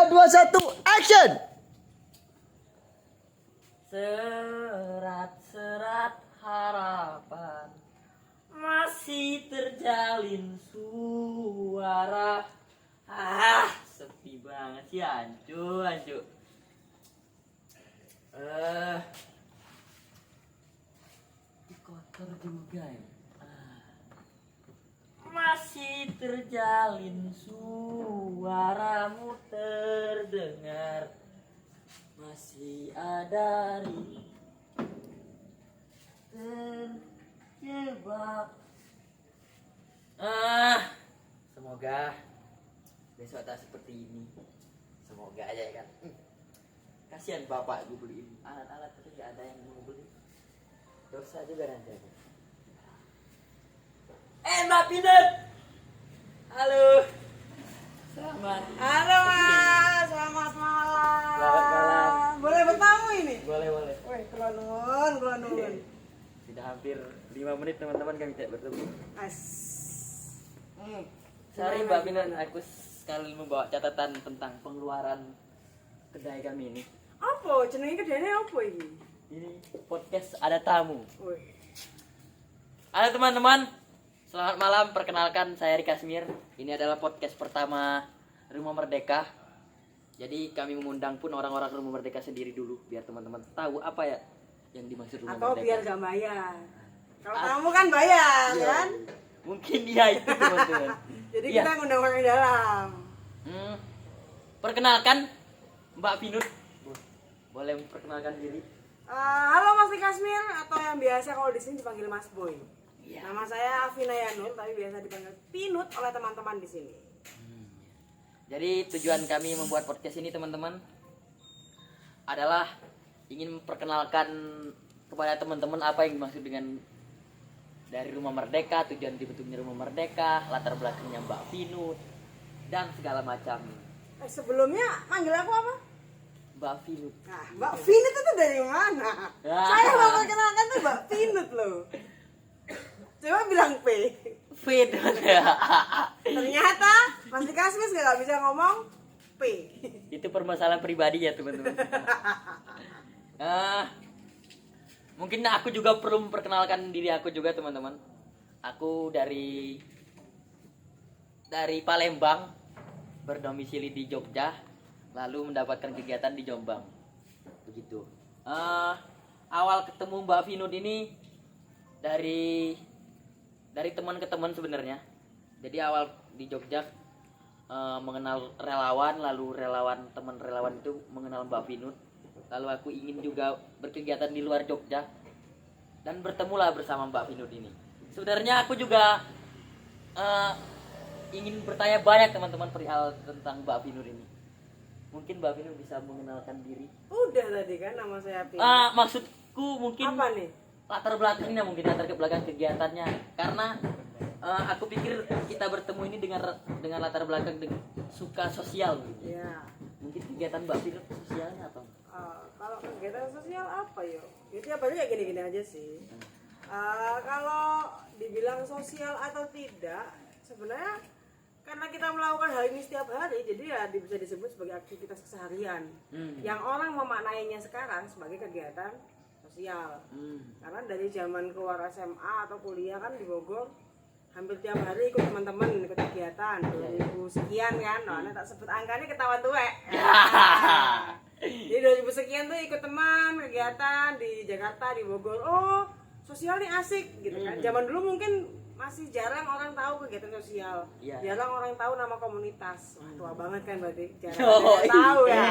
2, 1, action! Serat-serat harapan masih terjalin suara. Sepi banget sih ancu. Kotor juga ya. Masih terjalin suaramu terdengar, masih ada terjebak. Semoga besok tak seperti ini. Semoga aja ya kan. Kasihan bapak gue beliin alat-alat tapi gak ada yang mau beli. Dosa juga nanti. Mbak Pinut. Halo. Selamat. Halo Mas, selamat malam. Selamat malam. Boleh bertamu ini? Boleh. Wih, kula nuwun. Sudah hampir 5 menit teman-teman kami tidak bertemu. As. Sorry Mbak Pinut, aku sekali membawa catatan tentang pengeluaran kedai kami ini. Apa? Jenenge kedene apa iki? Ini podcast ada tamu. Wih. Halo teman-teman, selamat malam. Perkenalkan saya Rika Smir. Ini adalah podcast pertama Rumah Merdeka. Jadi kami mengundang pun orang-orang Rumah Merdeka sendiri dulu, biar teman-teman tahu apa ya yang dimaksud Rumah Atau Merdeka. biar gak bayar. Kalau tamu kan bayar, Iya. kan? Mungkin dia itu teman-teman. Jadi Iya. kita ngundang orang di dalam. Perkenalkan Mbak Pinut. Boleh memperkenalkan diri? Halo Mas Rika Smir, atau yang biasa kalau di sini dipanggil Mas Boy. Iya. Nama saya Afina Yanur, tapi biasa dipanggil Pinut oleh teman-teman di sini. Jadi tujuan kami membuat podcast ini teman-teman adalah ingin memperkenalkan kepada teman-teman apa yang dimaksud dengan dari Rumah Merdeka, tujuan dibentuknya Rumah Merdeka, latar belakangnya Mbak Pinut dan segala macam. Sebelumnya manggil aku apa? Mbak Pinut. Nah, Mbak Pinut itu dari mana? Ah. Saya mau perkenalkan tuh Mbak Pinut loh. Coba bilang P. Pinut. Ternyata Mas Rika Smir gak bisa ngomong P. Itu permasalahan pribadi ya teman-teman. Mungkin aku juga perlu memperkenalkan diri aku juga teman-teman. Aku dari Palembang, berdomisili di Jogja, lalu mendapatkan kegiatan di Jombang. Begitu. Awal ketemu Mbak Pinut ini dari teman ke teman sebenarnya. Jadi awal di Jogja mengenal relawan, lalu teman relawan itu mengenal Mbak Pinut. Lalu aku ingin juga berkegiatan di luar Jogja dan bertemulah bersama Mbak Pinut ini. Sebenarnya aku juga ingin bertanya banyak teman-teman perihal tentang Mbak Pinut ini. Mungkin Mbak Pinut bisa mengenalkan diri. Udah tadi kan nama saya P. Maksudku mungkin Apa nih? latar belakangnya, mungkin latar belakang kegiatannya. Karena aku pikir kita bertemu ini dengan latar belakang suka sosial gitu. Ya. Mungkin kegiatan Mbak Pinut sosialnya apa? Kalau kegiatan sosial apa yo? Itu ya paling kayak gini-gini aja sih. Kalau dibilang sosial atau tidak, sebenarnya karena kita melakukan hal ini setiap hari, jadi ya bisa disebut sebagai aktivitas keseharian. Yang orang memaknainya sekarang sebagai kegiatan sosial. Karena dari zaman keluar SMA atau kuliah kan di Bogor, hampir tiap hari ikut teman-teman ikut kegiatan 2000 sekian kan, nah tak sebut angkanya ketahuan tuwek. Jadi 2000 sekian tuh ikut teman kegiatan di Jakarta, di Bogor. Oh, sosial nih asik gitu kan. Zaman dulu mungkin masih jarang orang tahu kegiatan sosial. Jarang orang tahu nama komunitas. Wah, tua banget kan berarti. Jarang tahu ya.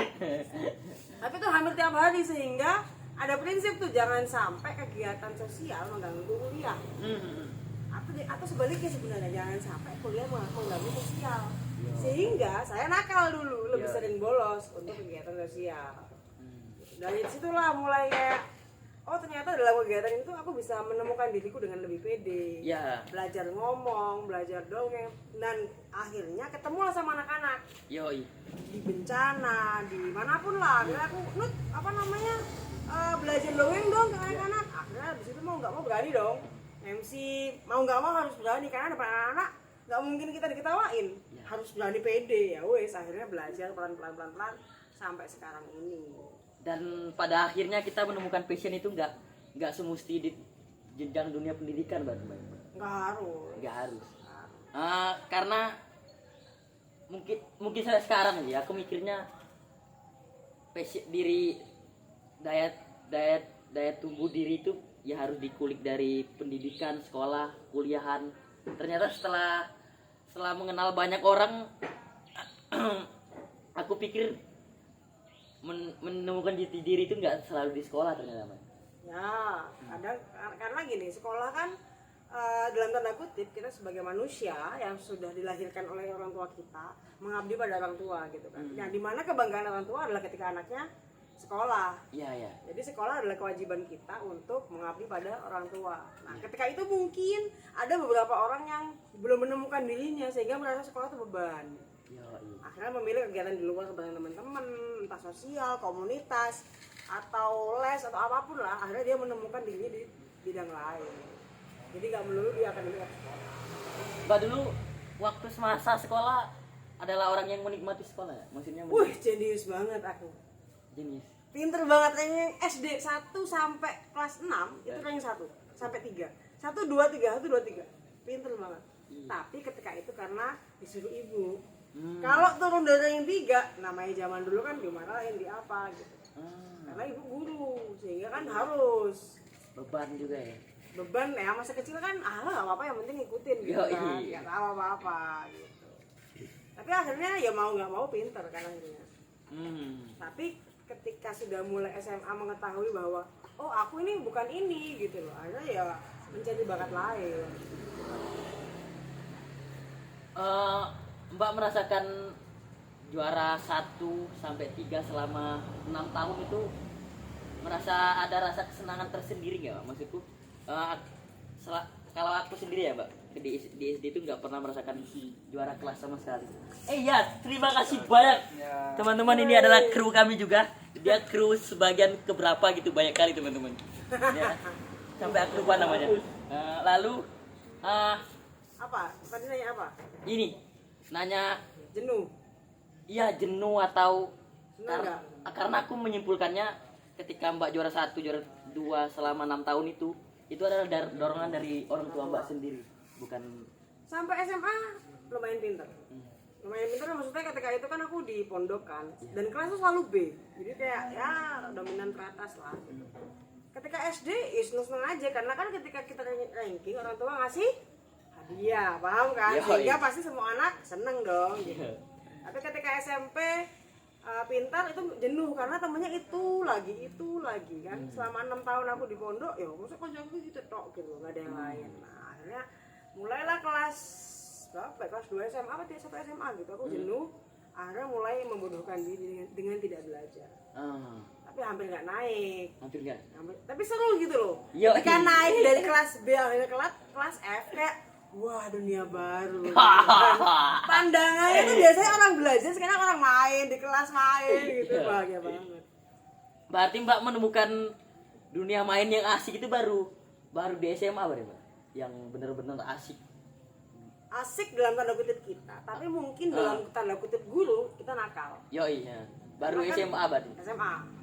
Tapi tuh hampir tiap hari, sehingga ada prinsip tuh jangan sampai kegiatan sosial mengganggu kuliah. Atau sebaliknya sebenarnya jangan sampai kuliah mengganggu sosial. Sehingga saya nakal dulu, lebih sering bolos untuk kegiatan sosial. Dari situlah mulai kayak, oh ternyata dalam kegiatan itu aku bisa menemukan diriku dengan lebih pede. Belajar ngomong, belajar dongeng, dan akhirnya ketemulah sama anak-anak. Yoi. Di bencana, di manapun lah. Akhirnya aku belajar dongeng dong ke anak-anak. Akhirnya di situ mau nggak mau berani dong. MC mau nggak mau harus berani karena depan anak-anak nggak mungkin kita diketawain, harus berani pede. Ya wes, akhirnya belajar pelan-pelan sampai sekarang ini. Dan pada akhirnya kita menemukan passion itu nggak semesti di jenjang dunia pendidikan, Mbak. Nggak harus. Karena mungkin saya sekarang ya, aku mikirnya passion diri, daya tumbuh diri itu ya harus dikulik dari pendidikan, sekolah, kuliahan. Ternyata setelah mengenal banyak orang aku pikir menemukan jati diri itu nggak selalu di sekolah ternyata, Mbak. Ya, karena gini, sekolah kan dalam tanda kutip kita sebagai manusia yang sudah dilahirkan oleh orang tua kita mengabdi pada orang tua gitu kan. Yang dimana kebanggaan orang tua adalah ketika anaknya sekolah. Iya. Jadi sekolah adalah kewajiban kita untuk mengabdi pada orang tua. Nah, ketika itu mungkin ada beberapa orang yang belum menemukan dirinya sehingga merasa sekolah itu beban. Akhirnya memilih kegiatan di luar bareng teman-teman, entah sosial, komunitas, atau les atau apapun lah. Akhirnya dia menemukan dirinya di bidang lain. Jadi nggak melulu dia akan di sekolah. Mbak dulu waktu semasa sekolah adalah orang yang menikmati sekolah ya? Maksudnya jenius banget aku. Jenius. Pinter banget ranking SD 1 sampai kelas 6 itu ranking 1 sampai 3. 1 2 3, 1 2 3. Pinter banget. Tapi ketika itu karena disuruh ibu. Kalau turun dari ranking 3, namanya zaman dulu kan dimarahin di apa gitu. Karena ibu guru, sehingga kan harus beban juga ya. Beban ya, masa kecil kan nggak apa-apa, yang penting ngikutin gitu kan. Nggak tahu apa-apa gitu. Tapi akhirnya ya mau nggak mau pinter kan akhirnya. Tapi ketika sudah mulai SMA mengetahui bahwa oh aku ini bukan ini gitu loh, akhirnya ya mencari bakat lain. Mbak merasakan juara 1 sampai 3 selama 6 tahun itu merasa ada rasa kesenangan tersendiri nggak, Mbak? Maksudku kalau aku sendiri ya, Mbak, di SD itu nggak pernah merasakan juara kelas sama sekali. Ya, terima kasih banyak teman-teman. Ini adalah kru kami juga. Dia kru sebagian keberapa gitu, banyak kali teman-teman ya, sampai aku lupa namanya. Lalu apa tadi nanya apa? Ini nanya jenuh. Iya, jenuh atau Enggak. Karena aku menyimpulkannya ketika Mbak juara 1, juara 2 selama 6 tahun itu adalah dorongan dari orang tua Mbak sendiri, bukan. Sampai SMA lumayan pinter. Lumayan pinter maksudnya ketika itu kan aku di pondok kan, dan kelasnya selalu B. Jadi kayak ya dominan teratas lah gitu. Ketika SD ya seneng-seneng aja, karena kan ketika kita ranking orang tua ngasih hadiah, paham kan? Sehingga pasti semua anak seneng dong gitu. Tapi ketika SMP pintar itu jenuh karena temennya itu lagi kan. Selama 6 tahun aku di pondok ya masa kancaku gitu tok gitu, nggak ada yang lain. Nah akhirnya mulailah kelas berapa? Kelas 2 SMA apa 1 SMA gitu aku jenuh. Akhirnya mulai membodohkan diri dengan tidak belajar. Tapi hampir nggak naik. Tapi seru gitu loh. Ketika naik dari kelas B akhirnya kelas F kayak wah dunia baru. Pandangannya tuh biasanya orang belajar, sekarang orang main di kelas main gitu, bahagia banget. Berarti Mbak menemukan dunia main yang asik itu baru di SMA berarti, Mbak? Yang benar-benar asik. Asik dalam tanda kutip kita, tapi mungkin dalam tanda kutip guru kita nakal. Iya. Baru kan SMA berarti. SMA.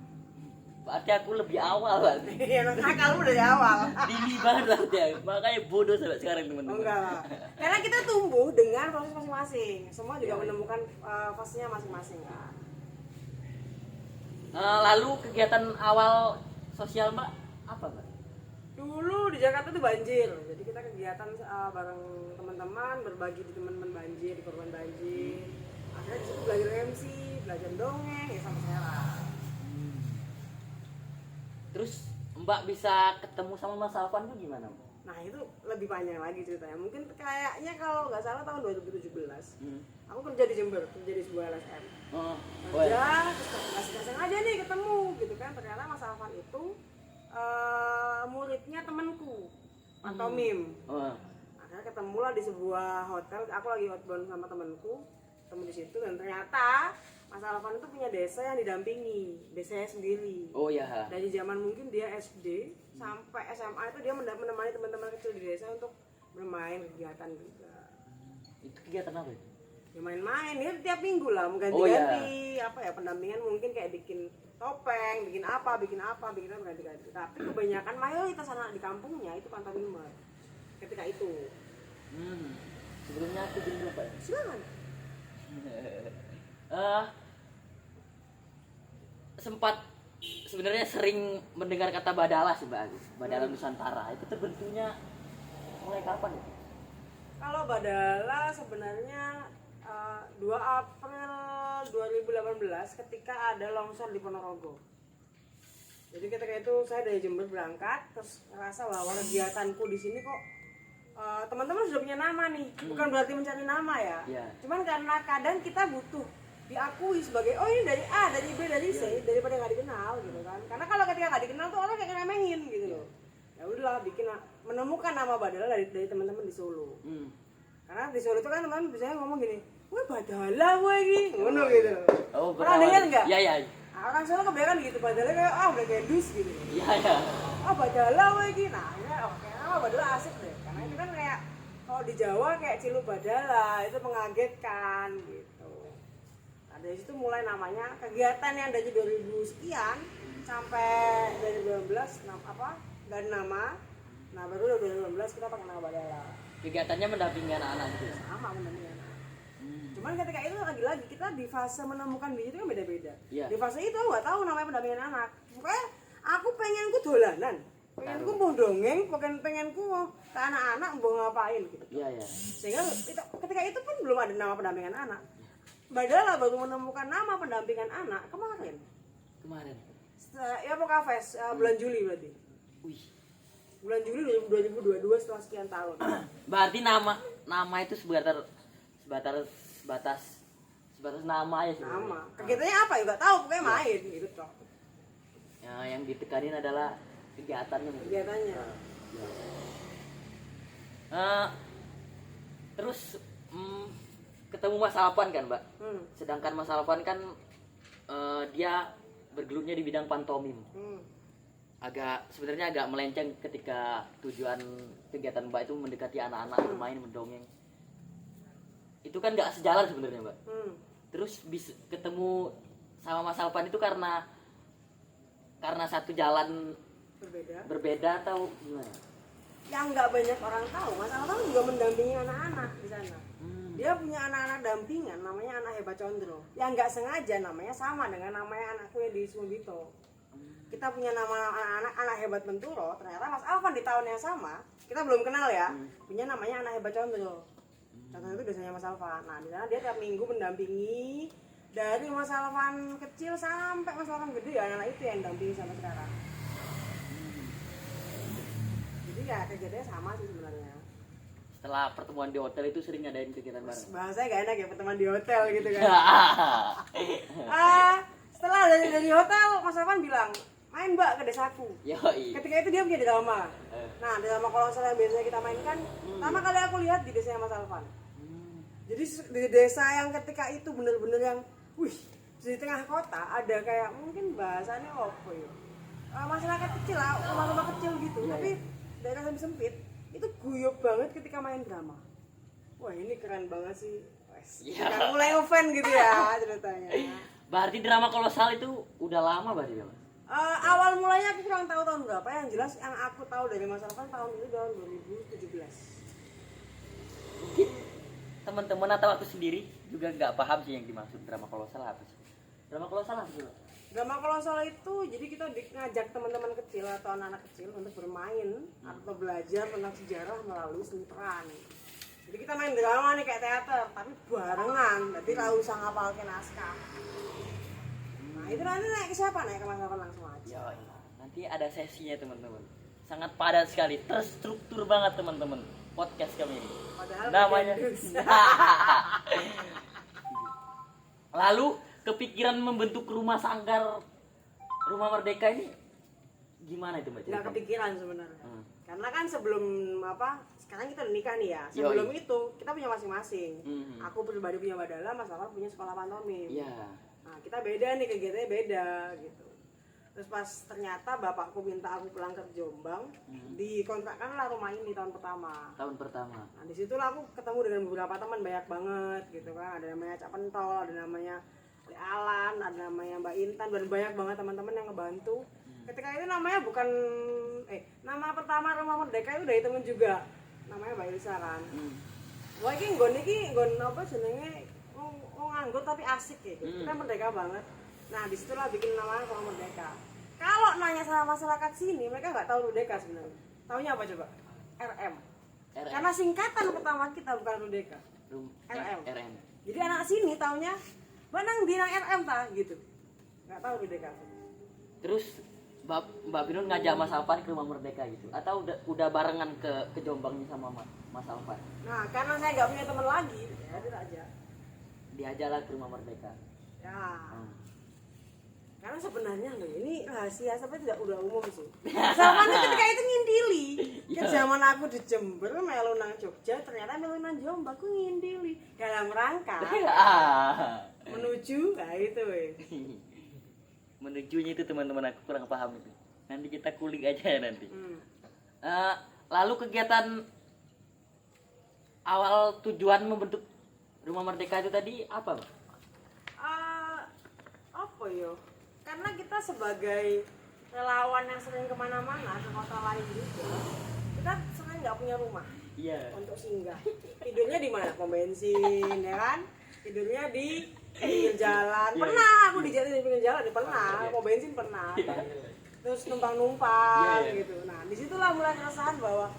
Berarti aku lebih awal, Mbak. Iya, nakal dari awal. Dini banget ya. Makanya bodoh sampai sekarang, teman-teman. Enggak lah. Karena kita tumbuh dengan proses masing-masing. Semua juga menemukan fasenya masing-masing kan. Lalu kegiatan awal sosial Mbak apa, Mbak? Dulu di Jakarta tuh banjir. Jadi kita kegiatan bareng teman-teman, berbagi di teman-teman banjir, di korban banjir. Akhirnya disitu belajar MC, belajar dongeng, ya sampai sekarang. Terus Mbak bisa ketemu sama Mas Alvan tuh gimana, Mbak? Nah itu lebih panjang lagi ceritanya. Mungkin kayaknya kalau nggak salah tahun 2017 aku kerja di Jember, kerja di sebuah LSM. Kerja, terus nggak aja nih ketemu gitu kan. Ternyata Mas Alvan itu muridnya temanku, atau Mim. Akhirnya ketemulah di sebuah hotel. Aku lagi outbound sama temanku, ketemu di situ, dan ternyata Mas Alvan itu punya desa yang didampingi, desanya sendiri. Oh ya. Dari zaman mungkin dia SD sampai SMA itu dia menemani teman-teman kecil di desa untuk bermain kegiatan juga. Itu kegiatan apa itu? Ya main-main ya tiap minggu lah, Oh, ganti-ganti apa ya, pendampingan mungkin kayak bikin topeng, bikin apa ganti-ganti. Tapi kebanyakan mayoritas anak di kampungnya itu pantomime. Ketika itu. Sebelumnya aku dulu Pak. Silakan. Sempat sebenarnya sering mendengar kata Badala sih Mbak Agus. Badala Nusantara itu terbentuknya mulai kapan ya? Kalau Badala sebenarnya 2 April 2018 ketika ada longsor di Ponorogo. Jadi ketika itu saya dari Jember berangkat, terus ngerasa bahwa kegiatanku di sini kok teman-teman sudah punya nama nih. Bukan berarti mencari nama ya. Cuman karena kadang kita butuh diakui sebagai oh ini dari A, dari B, dari C daripada nggak dikenal gitu kan. Karena kalau ketika nggak dikenal tuh orang kayak ngeremehin gitu loh. Ya udahlah menemukan nama Badala dari teman-teman di Solo. Karena di Solo itu kan teman-teman biasanya ngomong gini, wah Badala gue gini, ngono gitu. Oh, pernah dengar nggak? Iya. Orang Solo kebanyakan gitu, Badala kayak udah kayak dus gitu. Iya. Badala gue gini, nah ini kayak nama Badala asik deh. Karena itu kan kayak kalau di Jawa kayak Cilu Badala itu mengagetkan gitu. Nah dari situ mulai namanya kegiatan yang dari 2000 sekian sampai 2012 nggak ada nama. Nah baru 2012 kita pakai nama Badala. Kegiatannya mendampingi anak-anak gitu. Sama mendampingi anak. Cuman ketika itu lagi-lagi kita di fase menemukan diri itu kan beda-beda. Di fase itu aku nggak tahu namanya pendampingan anak. Pokoknya aku pengenku dolanan, pengenku mau dongeng, pengenku ke anak-anak mau ngapain gitu. Iya. Sehingga ketika itu pun belum ada nama pendampingan anak. Badala baru menemukan nama pendampingan anak kemarin. Ya pokoknya fest bulan Juli berarti. Wih. Bulan Juli 2022 setelah sekian tahun. Berarti nama itu sebatas nama ya sebenarnya. Nama. Kegiatannya apa ya enggak tahu, pokoknya main gitu toh. Ya, yang ditekanin adalah kegiatannya. Terus ketemu Mas Alvan kan, Mbak? Sedangkan Mas Alvan kan dia bergelutnya di bidang pantomim. Sebenarnya agak melenceng ketika tujuan kegiatan Mbak itu mendekati anak-anak, bermain, mendongeng. Itu kan nggak sejalan sebenarnya Mbak. Terus bisa ketemu sama Mas Alvan itu karena satu jalan berbeda atau gimana? Yang nggak banyak orang tahu, Mas Alvan juga mendampingi anak-anak di sana. Dia punya anak-anak dampingan, namanya Anak Hebat Condro. Yang nggak sengaja namanya sama dengan namanya anakku yang di Sumbito. Kita punya nama anak Hebat Menturo, ternyata Mas Alvan di tahun yang sama, kita belum kenal ya, punya namanya Anak Hebat Condro. Contohnya itu biasanya Mas Alvan. Nah di sana dia tiap minggu mendampingi dari Mas Alvan kecil sampai Mas Alvan gede, anak-anak itu yang dampingi sampai sekarang. Jadi ya kegiatannya sama sih sebenarnya. Setelah pertemuan di hotel itu sering ngadain kegiatan bareng. Bahasanya gak enak ya pertemuan di hotel gitu kan. Setelah dari hotel Mas Alvan bilang, main Mbak ke desaku. Yoi. Ketika itu dia punya drama. Nah drama kolosal yang biasanya kita mainkan, pertama kali aku lihat di desanya Mas Alvan. Jadi di desa yang ketika itu bener-bener yang, di tengah kota ada kayak mungkin bahasanya apa ya? Masyarakat kecil lah, rumah-rumah kecil gitu. Tapi daerah lebih sempit. Itu guyup banget ketika main drama. Wah ini keren banget sih. Kan mulai ngefan gitu ya ceritanya. Berarti drama kolosal itu udah lama berarti ya? Awal mulanya aku kurang tahu tahun berapa, yang jelas yang aku tahu dari Mas Alvan tahun itu tahun 2017. Mungkin teman-teman atau aku sendiri juga nggak paham sih yang dimaksud drama kolosal apa sih? Drama kolosal apa sih? Drama kolosal itu jadi kita ngajak teman-teman kecil atau anak-anak kecil untuk bermain atau belajar tentang sejarah melalui seni peran. Jadi kita main drama nih kayak teater, tapi barengan, berarti nggak usah ngapalin naskah. Nah itu nanti naik ke siapa? Naik ke Mas Alvan langsung aja. Nanti ada sesinya teman-teman. Sangat padat sekali, terstruktur banget teman-teman podcast kami ini. Padahal namanya. Lalu kepikiran membentuk rumah sanggar Rumah Merdeka ini gimana itu Mbak? Nggak kepikiran sebenarnya. Karena kan sebelum sekarang kita udah nikah nih ya. Sebelum itu kita punya masing-masing. Aku pribadi punya Badala, Mas Alvan punya sekolah pantomim. Nah kita beda nih, kegiatannya beda gitu. Terus pas ternyata bapakku minta aku pulang ke Jombang, dikontrakkanlah rumah ini tahun pertama. Tahun pertama. Nah disitulah aku ketemu dengan beberapa teman banyak banget gitu kan. Ada namanya Cak Pentol, ada namanya Le Alan, ada namanya Mbak Intan, dan banyak banget teman-teman yang ngebantu. Ketika itu namanya bukan nama pertama Rumah Merdeka itu dari temen juga, namanya Mbak Ilsa kan. Wah ini nggon apa jenenge nganggur tapi asik ya. Kita merdeka banget. Nah disitulah bikin namanya Rumah Merdeka. Kalau nanya sama masyarakat sini, mereka nggak tahu Rudeka sebenarnya. Taunya apa coba? RM. Karena singkatan pertama kita bukan Rudeka. RM. Jadi anak sini taunya Banang dinang RM ta gitu. Nggak tahu Rudeka. Terus Mbak Pinun ngajak Mas Alvan ke Rumah Merdeka gitu? Atau udah barengan ke Jombang nih sama Mas Alvan? Nah karena saya nggak punya teman lagi, ya tidak aja. Diajaklah ke Rumah Merdeka. Ya. Karena sebenarnya loh ini rahasia sampai tidak udah umum sih. Zaman ketika itu ngindili. Ke zaman aku di Jember melu nang Jogja, ternyata melu nang Jombang aku ngindili dalam rangka menuju itu menujunya itu teman-teman aku kurang paham itu. Nanti kita kulik aja ya nanti. Lalu kegiatan awal tujuan membentuk Rumah Merdeka itu tadi apa? Apa yo? Karena kita sebagai relawan yang sering kemana-mana ke kota lain juga, kita sering nggak punya rumah untuk singgah. Tidurnya di mana? Pom bensin, ya kan? Tidurnya di pinggir jalan. Pernah aku dijatuhin di pinggir jalan, pernah. Pom bensin pernah. Terus numpang-numpang gitu. Nah, disitulah mulai keresahan bahwa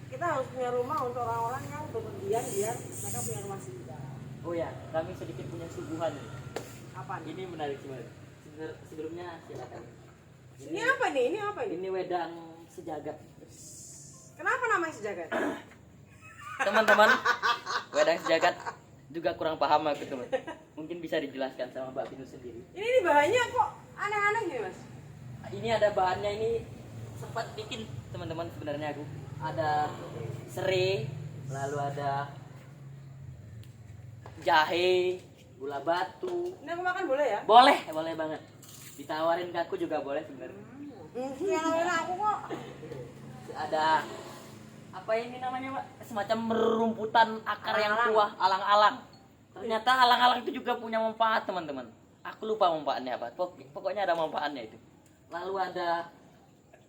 kita harus punya rumah untuk orang-orang yang bepergian biar mereka punya rumah singgah. Oh ya, kami sedikit punya suguhan. Apa nih? Ini menarik sekali. Sebelumnya silakan. Ini apa nih? Ini apa ini? Ini wedang sejagat. Kenapa namanya sejagat? Teman-teman, wedang sejagat juga kurang paham aku teman. Mungkin bisa dijelaskan sama Mbak Pinu sendiri. Ini bahannya kok aneh-aneh gini mas? Ini ada bahannya, ini sempat bikin teman-teman sebenarnya aku. Ada serai, lalu ada jahe, gula batu. Ini aku makan boleh ya? Boleh banget. Ditawarin ke aku juga boleh sebenarnya. Yang aku kok. Ada apa ini namanya, Pak? Semacam merumputan akar yang tua, alang-alang. Ternyata alang-alang itu juga punya manfaat, teman-teman. Aku lupa manfaatnya apa. Pokoknya ada manfaatnya itu. Lalu ada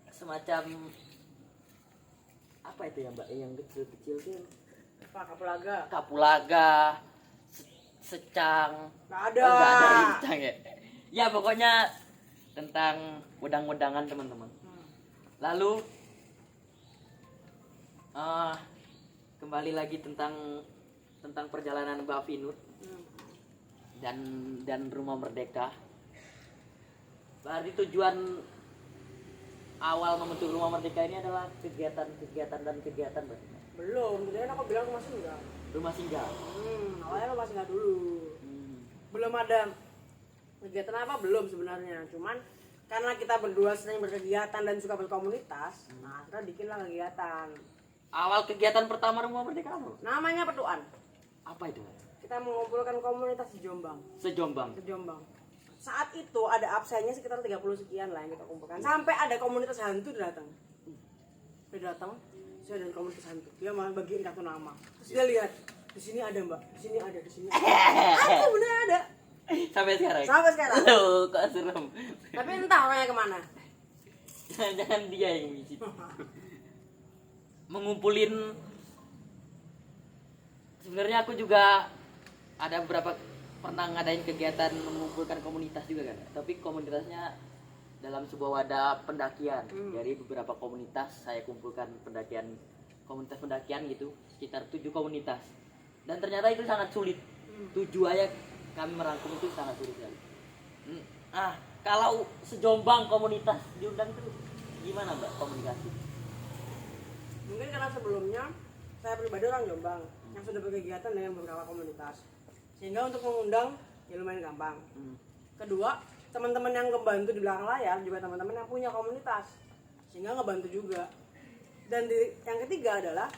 semacam apa itu ya, Mbak? Yang kecil-kecil itu kapulaga. Secang. Nggak ada. Oh, nggak ada secang ya. Ya pokoknya tentang wedang-wedangan teman-teman. Lalu kembali lagi tentang perjalanan Mbak Finut dan Rumah Merdeka. Berarti tujuan awal membentuk Rumah Merdeka ini adalah kegiatan, Mbak. Belum, jadi aku bilang rumah singgah. Rumah singgah. Awalnya rumah singgah dulu. Belum ada kegiatan apa belum sebenarnya. Cuman karena kita berdua sering berkegiatan dan suka berkomunitas, nah kita bikinlah kegiatan. Awal kegiatan pertama Rumah Merdeka apa? Namanya Petuan. Apa itu? Kita mengumpulkan komunitas di Jombang. Sejombang. Saat itu ada absennya sekitar 30 sekian lah yang kita kumpulkan. Sampai ada komunitas hantu datang. Dia datang, saya ada komunitas hantu. Dia malah bagiin kartu nama. Terus dia lihat, di sini ada Mbak, di sini ada, di sini ada. Ada bener ada. Sampai sekarang. Loh, kok serem. Tapi entah orangnya kemana. Jangan dia yang misi. Mengumpulin. Sebenarnya aku juga ada beberapa pernah ngadain kegiatan mengumpulkan komunitas juga kan. Tapi komunitasnya dalam sebuah wadah pendakian. Dari beberapa komunitas saya kumpulkan komunitas pendakian gitu, sekitar 7 komunitas. Dan ternyata itu sangat sulit. 7 aja kami merangkum itu sangat sulit sekali. Kalau sejombang komunitas diundang itu gimana Mbak komunikasi? Mungkin karena sebelumnya saya pribadi orang Jombang yang sudah berkegiatan dengan beberapa komunitas, sehingga untuk mengundang ya lumayan gampang. Kedua, teman-teman yang ngebantu di belakang layar juga teman-teman yang punya komunitas, sehingga ngebantu juga. Dan yang ketiga adalah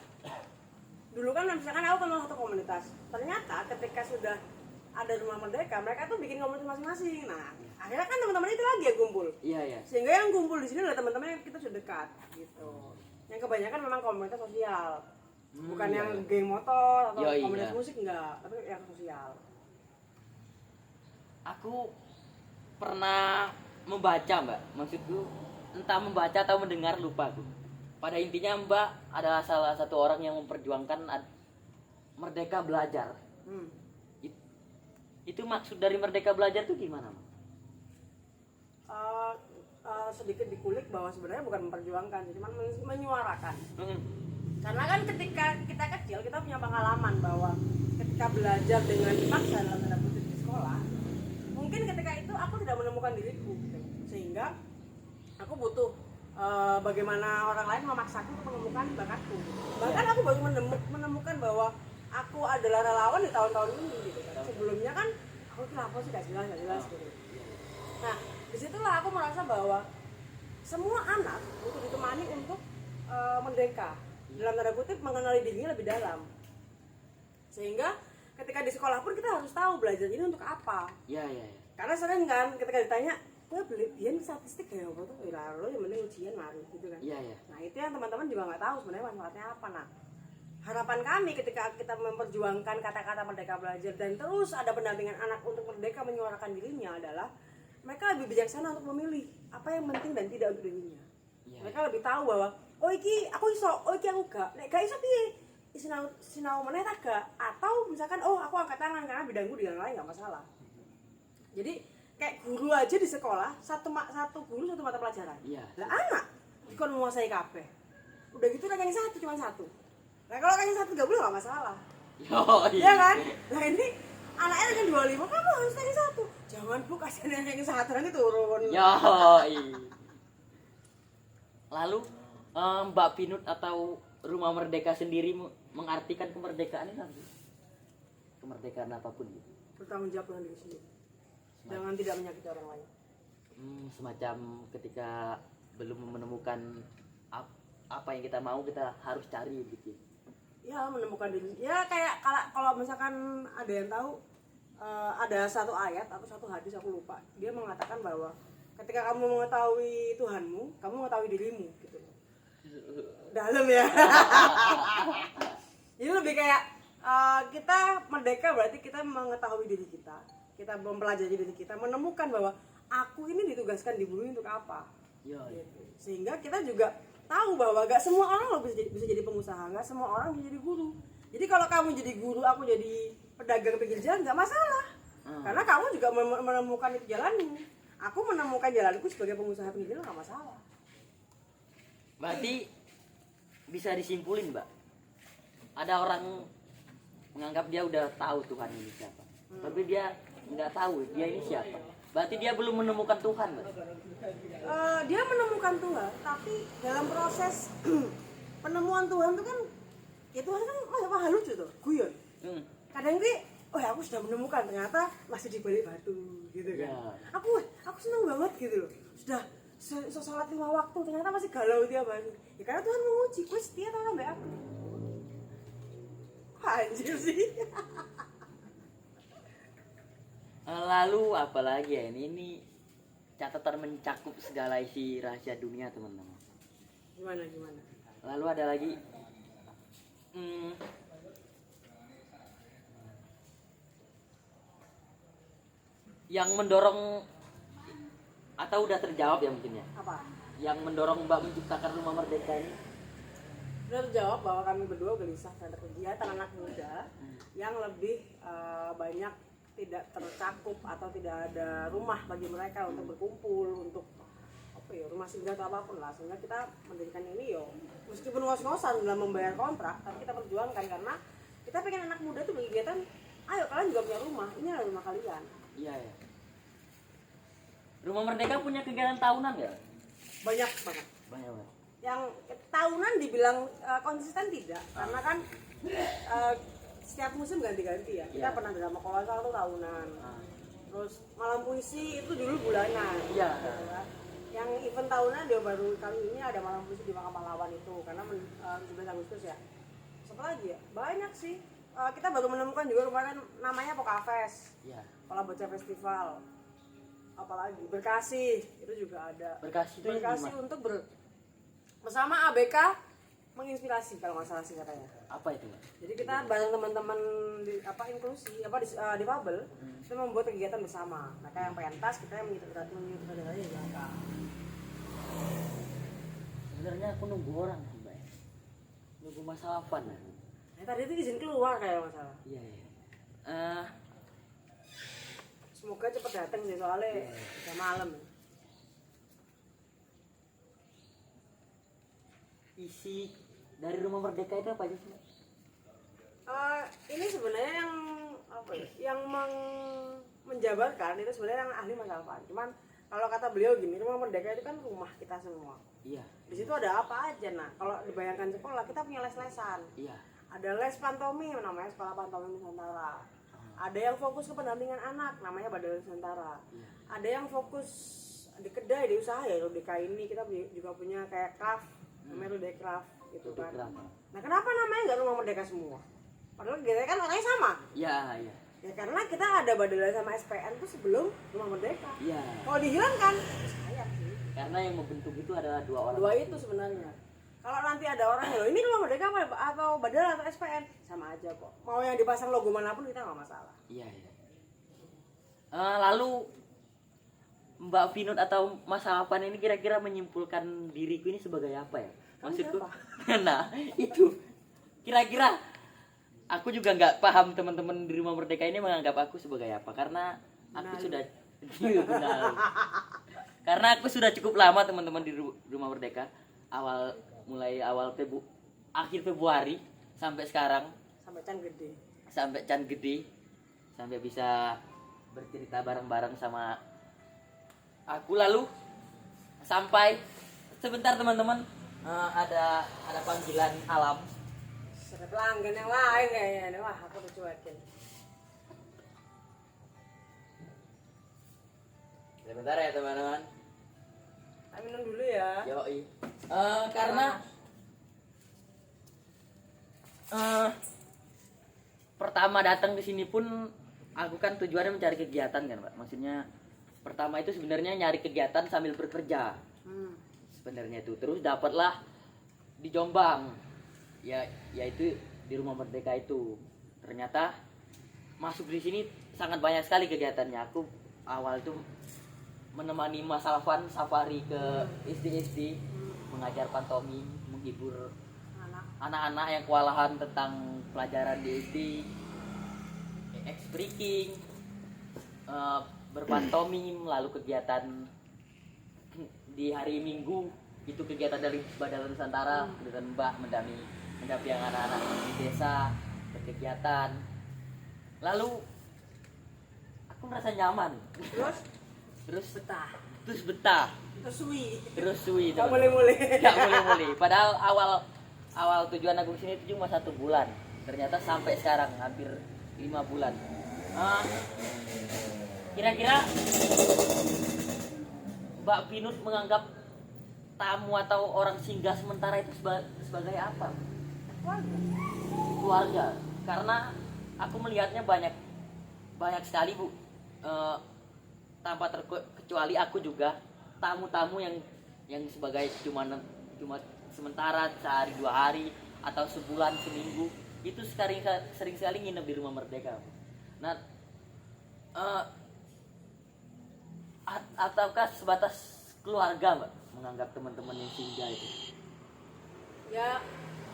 dulu kan misalkan aku kenal satu komunitas, ternyata ketika sudah ada Rumah Merdeka, mereka tuh bikin komunitas masing-masing. Nah, akhirnya kan teman-teman itu lagi yang kumpul. Iya. Sehingga yang kumpul di sini adalah teman-teman yang kita sudah dekat gitu. Yang kebanyakan memang komunitas sosial. Bukan yang geng motor atau komunitas musik enggak, tapi yang sosial. Aku pernah membaca, Mbak. Maksudku entah membaca atau mendengar, lupa aku. Pada intinya Mbak adalah salah satu orang yang memperjuangkan merdeka belajar. Itu maksud dari merdeka belajar itu gimana, Mbak? Sedikit dikulik bahwa sebenarnya bukan memperjuangkan, cuma menyuarakan. Karena kan ketika kita kecil kita punya pengalaman bahwa ketika belajar dengan dipaksa dalam tanda kutip di sekolah, mungkin ketika itu aku tidak menemukan diriku, gitu. Sehingga aku butuh bagaimana orang lain memaksaku untuk menemukan bakatku. Bahkan aku baru menemukan bahwa aku adalah relawan di tahun-tahun ini gitu kan. Sebelumnya kan aku kenapa sih gak jelas gitu. Nah, disitulah aku merasa bahwa semua anak butuh ditemani untuk merdeka, dalam tanda kutip mengenali dirinya lebih dalam. Sehingga ketika di sekolah pun kita harus tahu belajar ini untuk apa. Iya. Karena sering kan ketika ditanya, gue beli biar statistik ya apa tuh, ya lo yang penting ujian mari gitu kan. Iya. Nah itu yang teman-teman juga nggak tahu sebenarnya manfaatnya apa. Nah harapan kami ketika kita memperjuangkan kata-kata merdeka belajar dan terus ada pendampingan anak untuk merdeka menyuarakan dirinya adalah mereka lebih bijaksana untuk memilih apa yang penting dan tidak untuk dirinya. Mereka lebih tahu bahwa oh iki aku iso, oh iki aku gak, nek gak iso piye? Sinau meneh ta gak? Atau misalkan oh aku angkat tangan karena bidangku di yang lain gak masalah. Jadi kayak guru aja di sekolah satu guru satu mata pelajaran. Lah anak dikon menguasai kabeh. Udah gitu ranking satu cuma satu. Nah kalau ranking satu gak boleh gak masalah. Iya kan? Nah ini anaknya ranking 25 kamu harus ranking satu. Jangan bu kasihan ranking satu nanti turun. Lalu Mbak Pinut atau Rumah Merdeka sendiri mengartikan kemerdekaan ini nanti? Kemerdekaan apapun gitu. Bertanggung jawab dengan diri sendiri. Jangan tidak menyakiti orang lain. Semacam ketika belum menemukan apa yang kita mau, kita harus cari gitu. Ya menemukan diri. Ya kayak kalau misalkan ada yang tahu ada satu ayat atau satu hadis aku lupa. Dia mengatakan bahwa ketika kamu mengetahui Tuhanmu, kamu mengetahui dirimu gitu. Dalam ya. Jadi lebih kayak kita merdeka berarti kita mengetahui diri kita. Kita mempelajari diri kita, menemukan bahwa aku ini ditugaskan di bumi untuk apa. Gitu. Sehingga kita juga tahu bahwa gak semua orang loh bisa jadi pengusaha, gak semua orang bisa jadi guru. Jadi kalau kamu jadi guru, aku jadi pedagang pinggir jalan, gak masalah. Karena kamu juga menemukan itu jalanmu. Aku menemukan jalanku sebagai pengusaha pinggir jalan, gak masalah. Berarti bisa disimpulin, Mbak. Ada orang menganggap dia udah tahu Tuhan ini siapa. Tapi dia nggak tahu dia ini siapa. Berarti dia belum menemukan Tuhan, Mbak. Dia menemukan Tuhan, tapi dalam proses penemuan Tuhan itu kan, ya Tuhan kan malah lucu tuh, guyon. Kadang ini, oh ya aku sudah menemukan, ternyata masih di balik batu, gitu kan. Aku seneng banget gitu loh. Sudah sholat 5 waktu, ternyata masih galau dia banget. Ya karena Tuhan menguji, gue setia atau sampai aku. Anjir sih. Lalu apalagi ya ini catatan mencakup segala isi rahasia dunia, teman-teman. Gimana? Lalu ada lagi yang mendorong atau udah terjawab ya mungkin ya? Apa? Yang mendorong Mbak menciptakan Rumah Merdeka ini? Sudah terjawab bahwa kami berdua gelisah dan kegiatan anak muda yang lebih banyak tidak tercakup atau tidak ada rumah bagi mereka untuk berkumpul, untuk apa ya, rumah singgah atau apapun lah. Sehingga kita mendirikan ini yo meskipun ngos-ngosan dalam membayar kontrak, tapi kita perjuangkan karena kita pengen anak muda tuh berkegiatan. Ayo kalian juga punya rumah, ini adalah rumah kalian. Iya. Rumah Merdeka punya kegiatan tahunan nggak? Banyak banget. Yang tahunan dibilang konsisten tidak, karena kan setiap musim ganti-ganti ya. Kita pernah drama kolosal tuh tahunan. Terus malam puisi itu dulu bulanan. Gitu kan. Yang event tahunan dia baru kali ini ada malam puisi di Makam Pahlawan itu karena 17 Agustus ya. Siapa lagi ya? Banyak sih. kita baru menemukan juga kemarin namanya Pokafest. Iya. Pola Bocah Festival. Apalagi Berkasih itu juga ada. Berkasih itu Berkasih untuk bersama ABK menginspirasi kalau nggak salah sih katanya. Apa itu? Jadi kita bareng teman-teman di inklusi difabel kita membuat kegiatan bersama. Mereka yang pentas, kita yang menyutradarai mereka. Sebenarnya aku nunggu orang sih, Mbak. Nunggu Mas Alvan. Tadi itu izin keluar kayak masalah. Iya, iya. Semoga cepat datang sih soalnya udah malam. Isi dari Rumah Merdeka itu apa aja sih? Ini sebenarnya yang apa ya? Yang menjabarkan itu sebenarnya yang ahli Mas Alvan. Cuman kalau kata beliau gini, Rumah Merdeka itu kan rumah kita semua. Iya. Di situ ada apa aja. Nah, kalau dibayangkan sekolah kita punya les-lesan. Iya. Ada les pantomim namanya Sekolah Pantomim Nusantara. Ada yang fokus ke pendampingan anak namanya Badal Nusantara. Iya. Ada yang fokus di kedai, di usaha ya, di ini kita juga punya kayak craft, namanya Rude Craft gitu kan. Nah, kenapa namanya nggak Rumah Merdeka semua? Padahal kita kan orangnya sama. Iya, iya. Ya karena kita ada Badal sama SPN tuh sebelum Rumah Merdeka. Iya. Kalau dihilangkan, sayang sih. Karena yang membentuk itu adalah dua orang. Dua itu sebenarnya. Kalau nanti ada orang yang ini Rumah Merdeka apa atau Badal atau SPN sama aja kok. Mau yang dipasang logo manapun kita nggak masalah. Iya, iya. Lalu Mbak Vinod atau Mas Alvan ini kira-kira menyimpulkan diriku ini sebagai apa ya? Maksudku, nah itu kira-kira aku juga nggak paham teman-teman di Rumah Merdeka ini menganggap aku sebagai apa karena aku sudah karena aku sudah cukup lama teman-teman di Rumah Merdeka mulai akhir Februari sampai sekarang sampai Can Gede sampai bisa bercerita bareng-bareng sama aku lalu sampai sebentar teman-teman ada panggilan alam. Ada pelanggan yang lain kayaknya. Wah, aku udah cuekin. Sebentar ya teman-teman. Ayo minum dulu ya. Yoi. Karena pertama datang ke sini pun aku kan tujuannya mencari kegiatan kan, Pak. Maksudnya pertama itu sebenarnya nyari kegiatan sambil bekerja. Sebenarnya itu terus dapatlah di Jombang. Yaitu di Rumah Merdeka itu. Ternyata masuk di sini sangat banyak sekali kegiatannya. Aku awal itu menemani Mas Alvan safari ke SD mengajar pantomim, menghibur anak-anak yang kewalahan tentang pelajaran di SD, breaking, berpantomim, lalu kegiatan di hari Minggu itu kegiatan dari Badal Nusantara dengan Mbak mendampingi anak-anak di desa berkegiatan. Lalu aku merasa nyaman. Terus betah. Terus suwi. Gak mulai. Padahal awal tujuan aku kesini itu cuma 1 bulan. Ternyata sampai sekarang hampir 5 bulan. Kira-kira Mbak Vinod menganggap tamu atau orang singgah sementara itu sebagai apa? Keluarga. Karena aku melihatnya banyak sekali, Bu. Tanpa terkecuali aku juga tamu-tamu yang sebagai cuma sementara sehari 2 hari atau sebulan seminggu itu sering sekali nginep di Rumah Merdeka. Nah, ataukah sebatas keluarga, Mbak, menganggap teman-teman yang singgah itu? Ya,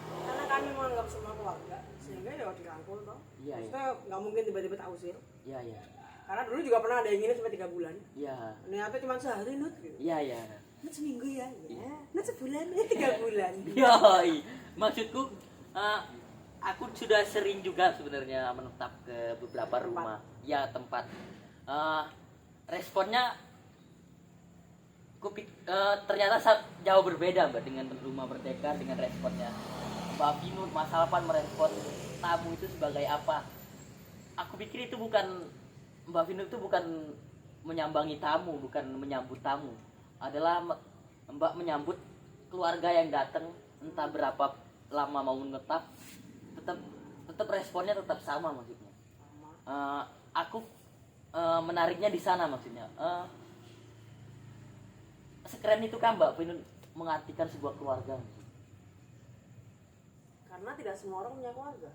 karena kami menganggap semua keluarga, sehingga ya dirangkul toh. Iya. Maksudnya nggak mungkin tiba-tiba tak usir. Iya. Karena dulu juga pernah ada yang nginep sampai 3 bulan. Iya. Ternyata cuma sehari Nut gitu. Iya. Nut seminggu ya. Ya. Nut sebulan ya 3 bulan. Yoi. Maksudku aku sudah sering juga sebenarnya menetap ke beberapa rumah. Ya, tempat. Responnya ternyata jauh berbeda, Mbak, dengan Rumah Merdeka dengan responnya. Mbak Vinod, Mas Alvan merespon tamu itu sebagai apa? Aku pikir itu Mbak Vinod itu bukan menyambangi tamu, bukan menyambut tamu. Adalah Mbak menyambut keluarga yang datang, entah berapa lama mau menetap, tetap tetap responnya tetap sama maksudnya. Sama. Aku menariknya di sana maksudnya. Sekeren itu kan Mbak Vino mengartikan sebuah keluarga. Karena tidak semua orang punya keluarga.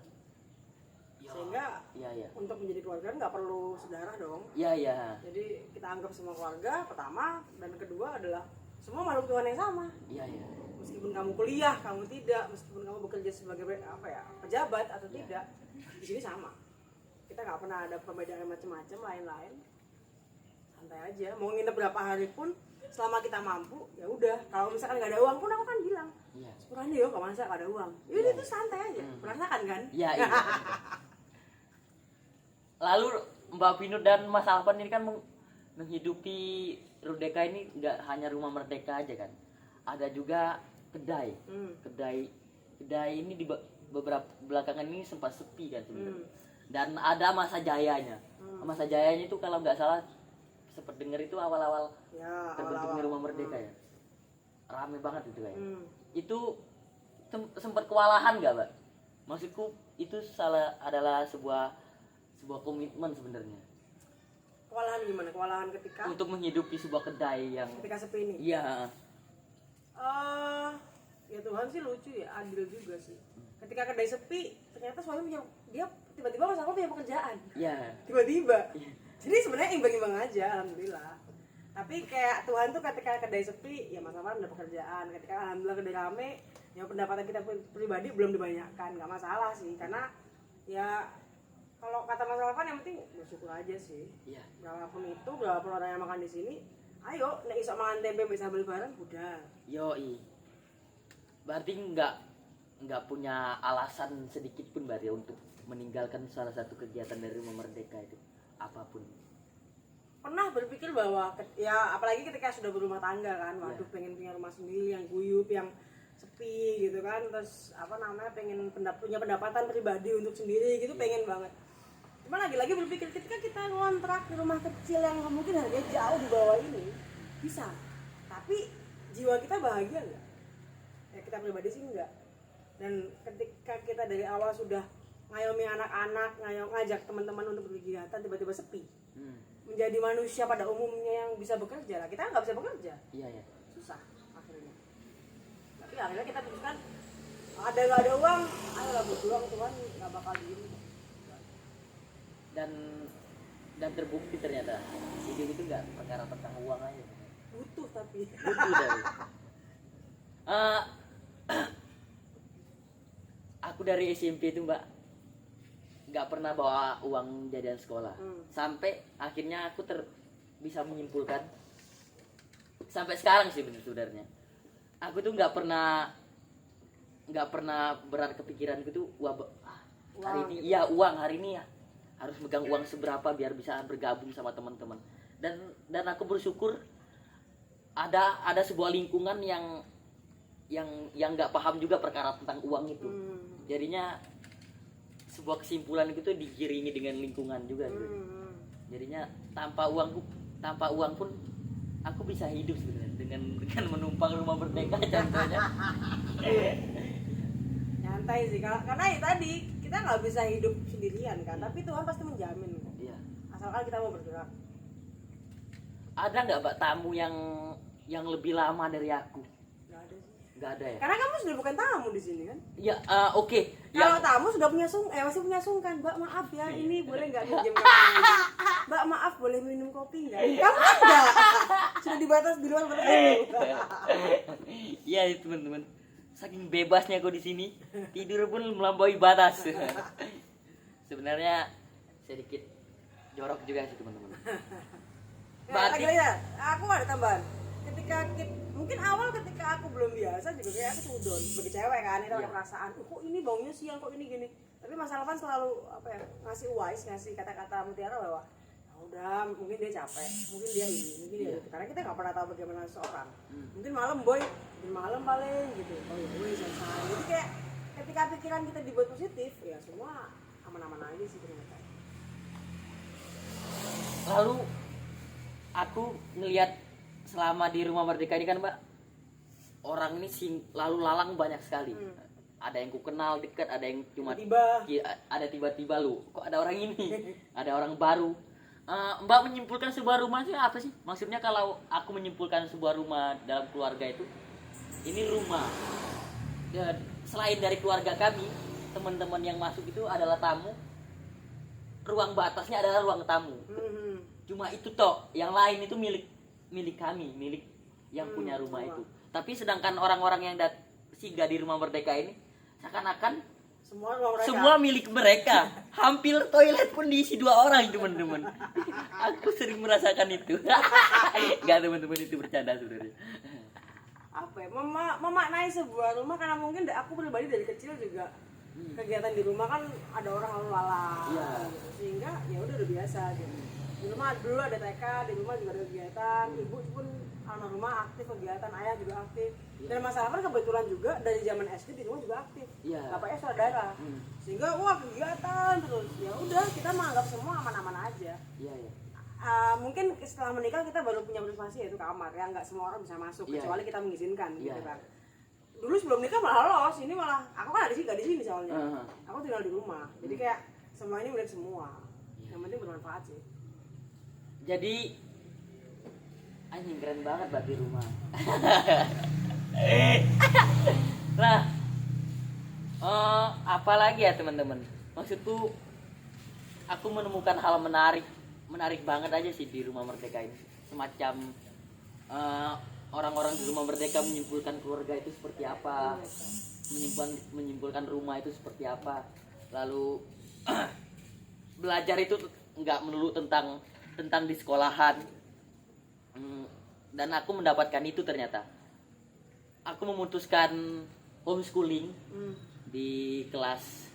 Ya. Sehingga Iya. untuk menjadi keluarga nggak perlu saudara dong. Iya. Jadi kita anggap semua keluarga pertama, dan kedua adalah semua makhluk Tuhan yang sama. Iya. Meskipun kamu kuliah, kamu tidak, meskipun kamu bekerja sebagai pejabat atau tidak, di sini sama. Kita nggak pernah ada perbedaan macam-macam lain-lain. Santai aja. Mau nginep berapa hari pun, selama kita mampu, ya udah. Kalau misalkan nggak ada uang pun aku kan bilang, sepurane yo, nggak masa nggak ada uang. Ini tuh santai aja. Merasakan kan? Iya. Lalu Mbak Vino dan Mas Alvan ini kan menghidupi Rudeka ini nggak hanya rumah Merdeka aja kan, ada juga kedai. Kedai ini di beberapa belakangan ini sempat sepi kan sebenarnya. Dan ada masa jayanya. Masa jayanya itu kalau nggak salah sempat dengar itu awal-awal terbentuknya rumah Merdeka ya. Rame banget itu kayak. Itu sempat kewalahan nggak, Mbak? Maksudku itu adalah sebuah komitmen sebenarnya. Kewalahan gimana? Kewalahan ketika untuk menghidupi sebuah kedai yang ketika sepi ini. Iya. Ya Tuhan sih lucu ya, adil juga sih. Ketika kedai sepi, ternyata suami dia tiba-tiba Mas Alvan punya pekerjaan. Iya. Tiba-tiba. Jadi sebenarnya imbang-imbang aja, alhamdulillah. Tapi kayak Tuhan tuh ketika kedai sepi, ya Mas Alvan ada pekerjaan. Ketika alhamdulillah kedai rame, ya pendapatan kita pribadi belum dibanyakan, nggak masalah sih. Karena ya kalau kata Mas Alvan yang penting bersyukur aja sih. Iya. Berapapun itu, berapapun orang yang makan di sini, ayo nek iso mangan tempe bisa beli bareng, udah. Yoi. Berarti nggak punya alasan sedikit pun berarti untuk meninggalkan salah satu kegiatan dari Rumah Merdeka itu apapun. Pernah berpikir bahwa ya apalagi ketika sudah berumah tangga kan, waduh pengen punya rumah sendiri yang guyup, yang sepi gitu kan, terus pengen punya pendapatan pribadi untuk sendiri gitu, pengen banget. Cuma lagi-lagi berpikir ketika kita ngontrak di rumah kecil yang mungkin harganya jauh di bawah ini bisa, tapi jiwa kita bahagia nggak? Ya kita pribadi sih enggak. Dan ketika kita dari awal sudah ngayomi anak-anak, ngajak teman-teman untuk berkegiatan, tiba-tiba sepi, menjadi manusia pada umumnya yang bisa bekerja lah, kita nggak bisa bekerja. Iya. Susah akhirnya. Tapi akhirnya kita putuskan ada nggak ada uang, ayolah berjuang, Tuhan nggak bakal diem. Dan terbukti ternyata hidup itu nggak perkara tentang uang aja. Butuh tapi. Butuh dari. Aku dari SMP itu Mbak nggak pernah bawa uang jajan sekolah. Sampai akhirnya aku bisa menyimpulkan sampai sekarang sih bener sebenarnya. Aku tuh nggak pernah berat kepikiran gitu hari ini iya uang hari ini ya harus megang uang seberapa biar bisa bergabung sama teman-teman. Dan aku bersyukur ada sebuah lingkungan yang nggak paham juga perkara tentang uang itu. Jadinya sebuah kesimpulan itu diiringi dengan lingkungan juga gitu. Jadinya tanpa uang pun aku bisa hidup sebenarnya dengan menumpang Rumah Merdeka contohnya. Nyantai sih karena ya tadi kita nggak bisa hidup sendirian kan, tapi Tuhan pasti menjamin. Iya. Asalkan kita mau bergerak. Ada nggak Mbak tamu yang lebih lama dari aku? Nggak ada ya. Karena kamu sudah bukan tamu di sini kan? Ya oke. Kalau tamu sudah punya masih punya sungkan, Mbak maaf ya ini boleh nggak minjem kamu? Mbak maaf boleh minum kopi nggak? Kamu enggak. Sudah dibatas di luar batas itu. Iya teman-teman. Saking bebasnya aku di sini tidur pun melampaui batas. Sebenarnya sedikit jorok juga sih teman-teman. Berarti aku ada tambahan. Mungkin awal ketika aku belum biasa juga kayak aku sudon sebagai cewek kan, itu ada perasaan kok ini baunya siang, kok ini gini. Tapi Mas Alvan selalu ngasih kata-kata mutiara bahwa ya udah mungkin dia capek, mungkin dia ini, mungkin dia itu. Karena kita nggak pernah tahu bagaimana seseorang. Mungkin malam paling gitu. Oh ya gue selesai. Jadi kayak ketika pikiran kita dibuat positif, ya semua aman-aman aja sih ternyata. Lalu aku ngelihat selama di Rumah Merdeka ini kan Mbak, orang ini lalu lalang banyak sekali. ada yang ku kenal dekat, ada yang cuma tiba-tiba ada tiba-tiba lu kok ada orang ini ada orang baru. Mbak menyimpulkan sebuah rumah sih apa sih maksudnya? Kalau aku menyimpulkan sebuah rumah dalam keluarga itu, ini rumah. Dan selain dari keluarga kami, teman-teman yang masuk itu adalah tamu. Ruang batasnya adalah ruang tamu. Cuma itu toh, yang lain itu milik kami, milik yang punya rumah itu. Tapi sedangkan orang-orang yang singgah di Rumah Merdeka ini seakan-akan semua milik mereka. Hampir toilet pun diisi 2 orang, teman-teman. Aku sering merasakan itu. Enggak, teman-teman, itu bercanda sebenarnya. Apa ya, memaknai sebuah rumah, karena mungkin aku pribadi dari kecil juga kegiatan di rumah kan ada orang lalu lalang gitu. Sehingga ya udah biasa gitu. Di rumah dulu ada TK, di rumah juga ada kegiatan, ibu pun anak rumah aktif kegiatan, ayah juga aktif. Dan masalah kebetulan juga dari zaman SD di rumah juga aktif. Bapaknya saudara. Sehingga wah kegiatan terus. Ya udah, kita menganggap semua aman-aman aja. Mungkin setelah menikah kita baru punya privasi, yaitu kamar ya, nggak semua orang bisa masuk kecuali kita mengizinkan gitu kan. Dulu sebelum nikah malah lolos, ini malah aku kan nggak di sini soalnya. Aku tinggal di rumah, jadi kayak semua ini milik semua. Yang penting bermanfaat sih. Jadi anjing keren banget buat di rumah. Nah, apalagi ya teman-teman, maksudku aku menemukan hal menarik banget aja sih di Rumah Merdeka ini. Semacam orang-orang di Rumah Merdeka menyimpulkan keluarga itu seperti apa, menyimpulkan rumah itu seperti apa. Lalu belajar itu nggak melulu tentang di sekolahan. Dan aku mendapatkan itu ternyata. Aku memutuskan homeschooling di kelas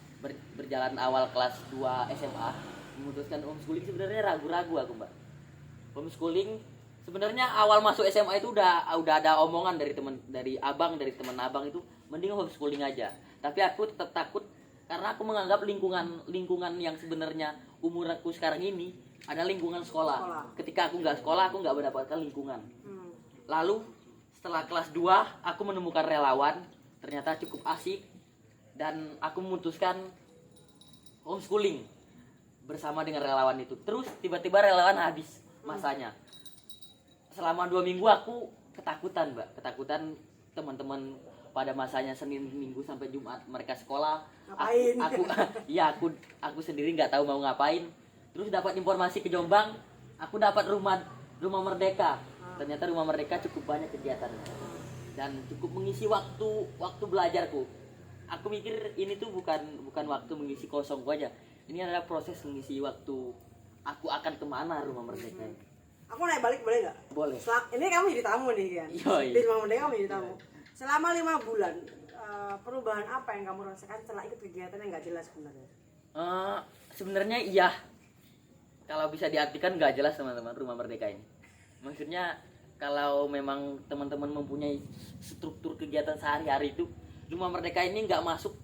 berjalan awal kelas 2 SMA. Memutuskan homeschooling sebenarnya ragu-ragu aku, Mbak. Homeschooling sebenarnya awal masuk SMA itu udah ada omongan dari teman abang itu mending homeschooling aja. Tapi aku tetap takut karena aku menganggap lingkungan yang sebenarnya umur aku sekarang ini ada lingkungan sekolah. Ketika aku nggak sekolah, aku nggak mendapatkan lingkungan. Lalu setelah kelas 2 aku menemukan relawan, ternyata cukup asik, dan aku memutuskan homeschooling bersama dengan relawan itu. Terus tiba-tiba relawan habis masanya. Selama 2 minggu aku ketakutan, Mbak. Ketakutan teman-teman pada masanya Senin, Minggu sampai Jumat mereka sekolah. Aku sendiri nggak tahu mau ngapain. Terus dapat informasi ke Jombang, aku dapat rumah Merdeka. Ternyata Rumah Merdeka cukup banyak kegiatan dan cukup mengisi waktu belajarku. Aku mikir ini tuh bukan waktu mengisi kosongku aja. Ini adalah proses mengisi waktu aku akan kemana Rumah Merdeka. Aku naik balik boleh nggak? Boleh. Ini kamu jadi tamu nih kan? Di Rumah Merdeka kamu jadi tamu. Selama 5 bulan, perubahan apa yang kamu rasakan setelah ikut kegiatan yang nggak jelas sebenarnya? Sebenarnya iya. Kalau bisa diartikan nggak jelas teman-teman Rumah Merdeka ini. Maksudnya kalau memang teman-teman mempunyai struktur kegiatan sehari-hari itu, Rumah Merdeka ini nggak masuk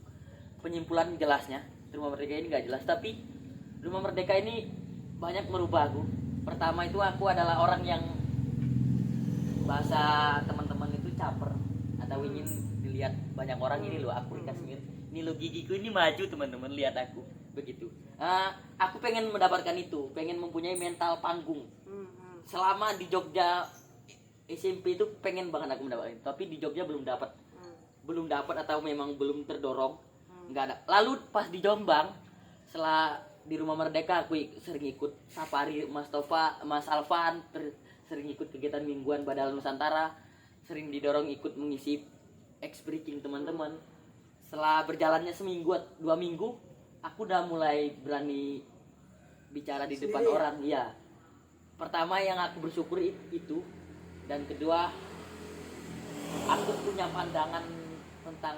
penyimpulan jelasnya. Rumah Merdeka ini nggak jelas, tapi Rumah Merdeka ini banyak merubah aku. Pertama itu aku adalah orang yang bahasa teman-teman itu caper atau ingin dilihat banyak orang. Ini loh aku dikasih, ini lo gigiku ini maju teman-teman, lihat aku begitu. Aku pengen mendapatkan itu, pengen mempunyai mental panggung. Selama di Jogja SMP itu pengen banget aku mendapatkan itu, tapi di Jogja belum dapat atau memang belum terdorong, nggak ada. Lalu pas di Jombang, setelah di Rumah Merdeka aku sering ikut safari Mas Tova, Mas Alvan, sering ikut kegiatan mingguan Badal Nusantara, sering didorong ikut mengisi X-Breaking teman-teman. Setelah berjalannya 1-2 minggu, aku udah mulai berani bicara di depan orang. Ya, pertama yang aku bersyukur itu, dan kedua aku punya pandangan tentang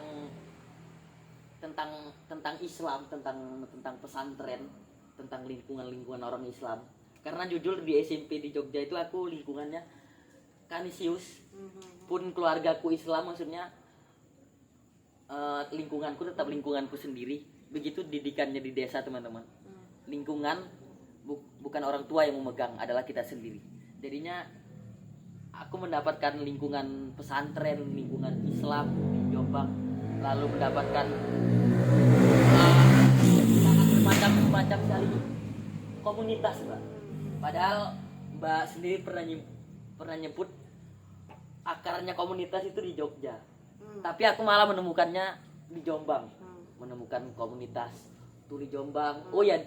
Islam, tentang pesantren, tentang lingkungan orang Islam. Karena jujur di SMP di Jogja itu aku lingkungannya Kanisius, pun keluargaku Islam, maksudnya lingkunganku tetap lingkunganku sendiri. Begitu didikannya di desa teman-teman. Lingkungan bukan orang tua yang memegang, adalah kita sendiri. Jadinya aku mendapatkan lingkungan pesantren, lingkungan Islam di Jombang. lalu mendapatkan sangat bermacam-macam sekali komunitas, Mbak. Padahal Mbak sendiri pernah nyebut akarnya komunitas itu di Jogja. Tapi aku malah menemukannya di Jombang. Menemukan komunitas tuli Jombang. Oh ya,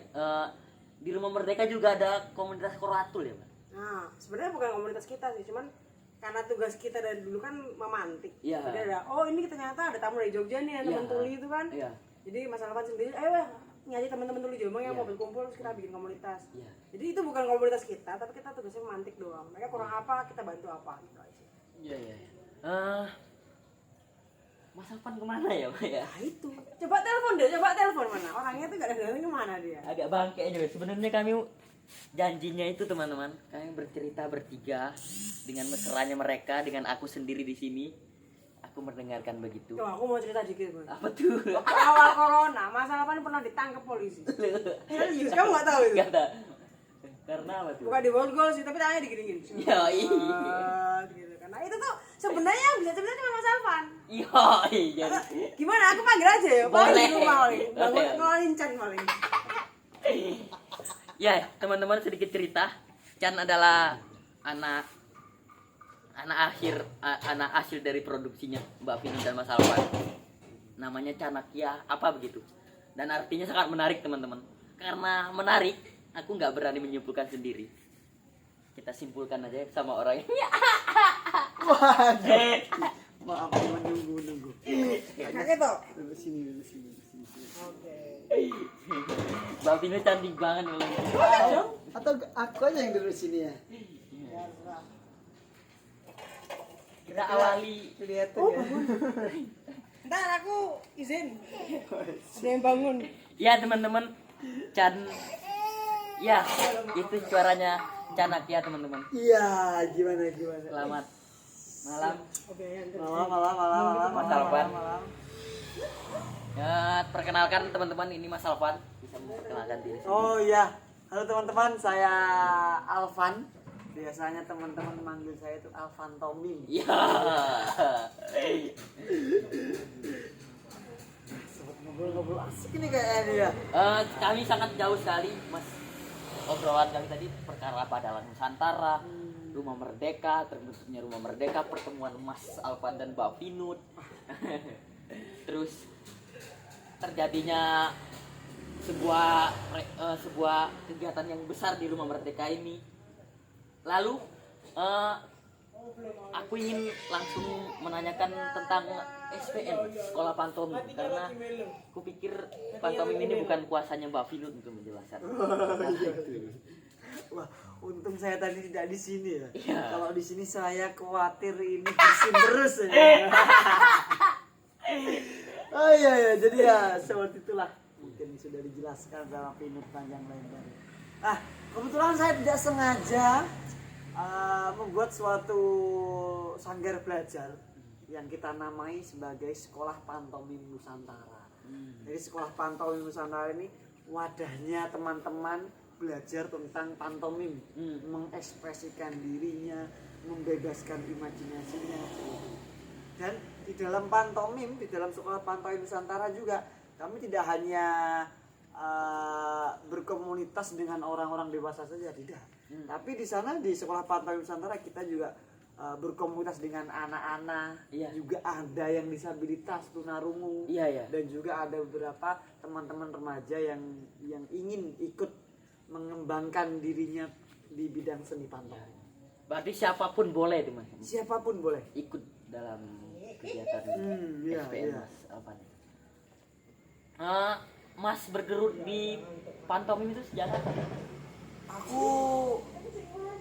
di Rumah Merdeka juga ada komunitas Koratul ya, Mbak? Nah, sebenarnya bukan komunitas kita sih, cuman karena tugas kita dari dulu kan memantik. Iya. Jadi ada, oh ini ternyata ada tamu dari Jogja nih, teman tuli itu kan. Iya. Jadi Mas Alvan sendiri, ayo ngajak teman-teman tuli Jombang yang Iya. mau berkumpul terus kita bikin komunitas. Iya. Jadi itu bukan komunitas kita, tapi kita tugasnya memantik doang. Mereka kurang apa, kita bantu apa gitu aja. Iya, iya. Mas Alvan kemana ya, Mbak ya? Nah itu, coba telepon mana? Orangnya tuh gak ada datang kemana dia? Agak bangke juga. Sebenarnya kami janjinya itu teman-teman, kami bercerita bertiga dengan mesranya mereka, dengan aku sendiri di sini. Aku mendengarkan begitu. Tuh aku mau cerita dikit, Bang. Apa tuh? Waktu awal corona, Mas Alvan pernah ditangkap polisi. Serius, kamu gak tahu itu? Gak tahu. Karena apa tuh? Bukan di borgol sih, tapi tangannya digini-gini. Ya, iya. Gitu kan. Nah itu tuh sebenarnya yang bisa cerita cuma Mas Alvan. Iya, iya. Gimana? Aku panggil aja ya. Paling Boleh. di rumah paling. Bangun Boleh. ngelalin Chan paling. Ya, teman-teman sedikit cerita. Chan adalah anak hasil dari produksinya Mbak Vino dan Mas Alvan. Namanya Canakia apa begitu. Dan artinya sangat menarik, teman-teman. Karena menarik, aku nggak berani menyimpulkan sendiri. Kita simpulkan aja sama orang ini. Waduh. Maaf menunggu. Kakek toh? Dulu sini. Oke. Mbak Vino cantik banget loh. Atau aku aja yang dulu sini ya. Kita awali. Kelihatan Oh, ya. Ntar aku izin. Ada yang bangun. Ya, teman-teman. Chan. Ya, itu suaranya Canakia, teman-teman. Iya, gimana? Selamat malam. Oke, yang Malam. Mas Alvan. Ya, perkenalkan teman-teman, ini Mas Alvan. Bisa memperkenalkan diri sendiri. Oh iya, halo teman-teman, saya Alvan. Biasanya teman-teman manggil saya itu Alvan Tommy. Iya. Ngobrol-ngobrol asik ini kayaknya ya. Kami sangat jauh sekali, Mas. Obrolan kami tadi perkara Padalang Nusantara, Rumah Merdeka, terbentuknya Rumah Merdeka, pertemuan Mas Alvan dan Mbak Vinut. Terus terjadinya sebuah kegiatan yang besar di Rumah Merdeka ini. Lalu aku ingin langsung menanyakan tentang SPN, Sekolah Pantomim, karena aku pikir pantomim ini bukan kuasanya Mbak Vinut untuk menjelaskan. Wah, untung saya tadi tidak di sini ya. Iya. Kalau di sini saya khawatir ini bersin terus ya. Oh iya, jadi ya seperti itulah. Mungkin sudah dijelaskan sama Pinut panjang lebar. Kebetulan saya tidak sengaja membuat suatu sanggar belajar yang kita namai sebagai Sekolah Pantomim Nusantara. Jadi Sekolah Pantomim Nusantara ini wadahnya teman-teman belajar tentang pantomim, mengekspresikan dirinya, membebaskan imajinasinya. Dan di dalam pantomim, di dalam Sekolah Pantomim Nusantara juga kami tidak hanya berkomunitas dengan orang-orang dewasa saja, tidak. Tapi di sana di Sekolah Pantomim Nusantara kita juga berkomunitas dengan anak-anak, Iya. juga ada yang disabilitas tunarungu, Iya. dan juga ada beberapa teman-teman remaja yang ingin ikut mengembangkan dirinya di bidang seni pantomim. Berarti siapapun boleh itu, Mas. Siapapun boleh. Ikut dalam kegiatan Iya, SPN, iya. Mas Alvan. Mas bergerut di pantomim itu sejak kapan? Aku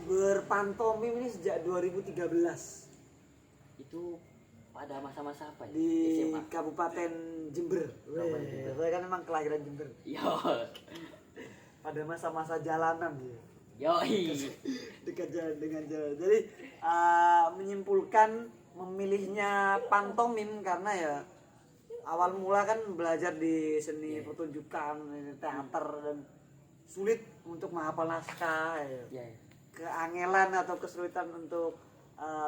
berpantomim ini sejak 2013 Itu pada masa-masa apa ya? di SMA. Kabupaten Jember. Kabupaten Jember. Saya kan memang kelahiran Jember. Yo. Pada masa-masa jalanan ya. Yoi. Dekat jalan dengan jalan. Jadi menyimpulkan memilihnya pantomim karena ya awal mula kan belajar di seni pertunjukan, teater, dan sulit untuk menghafal naskah ya. Iya. Keangelan atau kesulitan untuk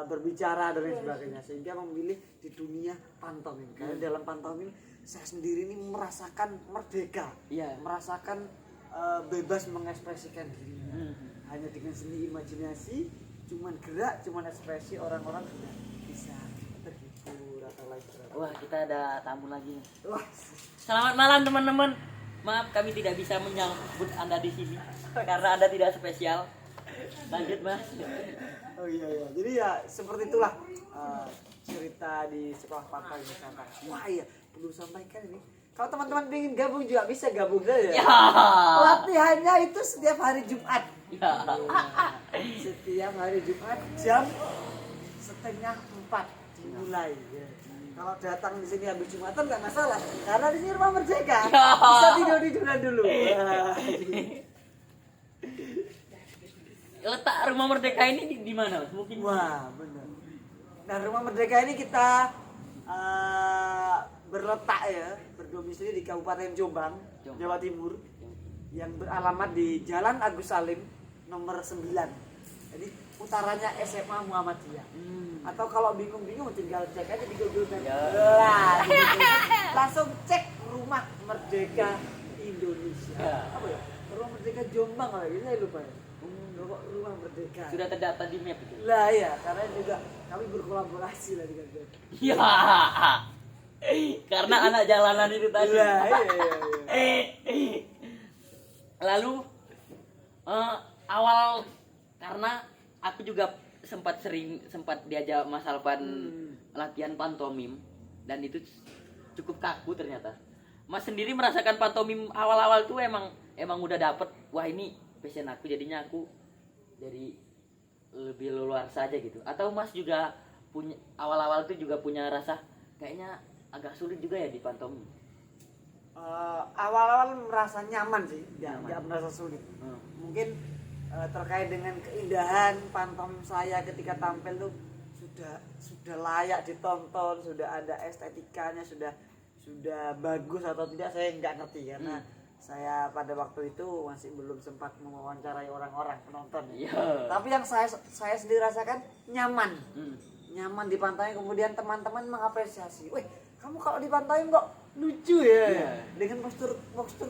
berbicara dan lain sebagainya, sehingga memilih di dunia pantomim. Karena dalam pantomim saya sendiri ini merasakan merdeka, merasakan bebas mengekspresikan diri. Hanya dengan seni imajinasi, cuman gerak, cuman ekspresi, orang-orang sudah bisa terhibur atau lain sebagainya. Wah, kita ada tamu lagi. Wah, Selamat malam teman-teman. Maaf kami tidak bisa menyambut Anda di sini karena Anda tidak spesial. Lanjut Mas. oh iya. Jadi ya seperti itulah cerita di sekolah pantai Nusantara. Wah iya, perlu sampaikan ini. Kalau teman-teman ingin gabung juga bisa gabung saja. Ya. Latihannya itu setiap hari Jumat. Ya. Setiap hari Jumat jam 3:30 dimulai. Ya. Kalau datang di sini habis Jumatan nggak masalah, karena di sini rumah Merdeka. Ya. Bisa tidur di Jumat dulu. Letak Rumah Merdeka ini di mana Mas? Mungkin. Wah, benar. Nah, Rumah Merdeka ini kita berletak ya, berdomisili di Kabupaten Jombang, Jawa Timur, yang beralamat di Jalan Agus Salim nomor 9. Jadi utaranya SMA Muhammadiyah. Atau kalau bingung-bingung tinggal cek aja di Google Maps. Lah, langsung cek Rumah Merdeka Indonesia. Apa ya? Rumah Merdeka Jombang kalau gitu saya lupa ya. Rumah Merdeka. Sudah terdaftar di map itu. Lah ya, karena juga kami berkolaborasi lah dengan dia. Ya. Karena anak jalanan itu tadi. Lah iya. Lalu awal karena aku juga sempat diajak Mas Alvan latihan pantomim dan itu cukup kaku ternyata. Mas sendiri merasakan pantomim awal-awal tuh emang udah dapet, wah ini passion aku, jadinya aku dari lebih luas saja gitu. Atau Mas juga punya awal-awal tuh juga punya rasa kayaknya agak sulit juga ya di pantomim. Awal-awal merasa nyaman sih, nggak merasa sulit. Mungkin terkait dengan keindahan pantomim saya ketika tampil tuh sudah layak ditonton, sudah ada estetikanya, sudah bagus atau tidak saya nggak ngerti karena saya pada waktu itu masih belum sempat mewawancarai orang-orang penonton. Tapi yang saya sendiri rasakan nyaman, nyaman di pantomim. Kemudian teman-teman mengapresiasi, weh kamu kalau di pantomim kok lucu ya, dengan postur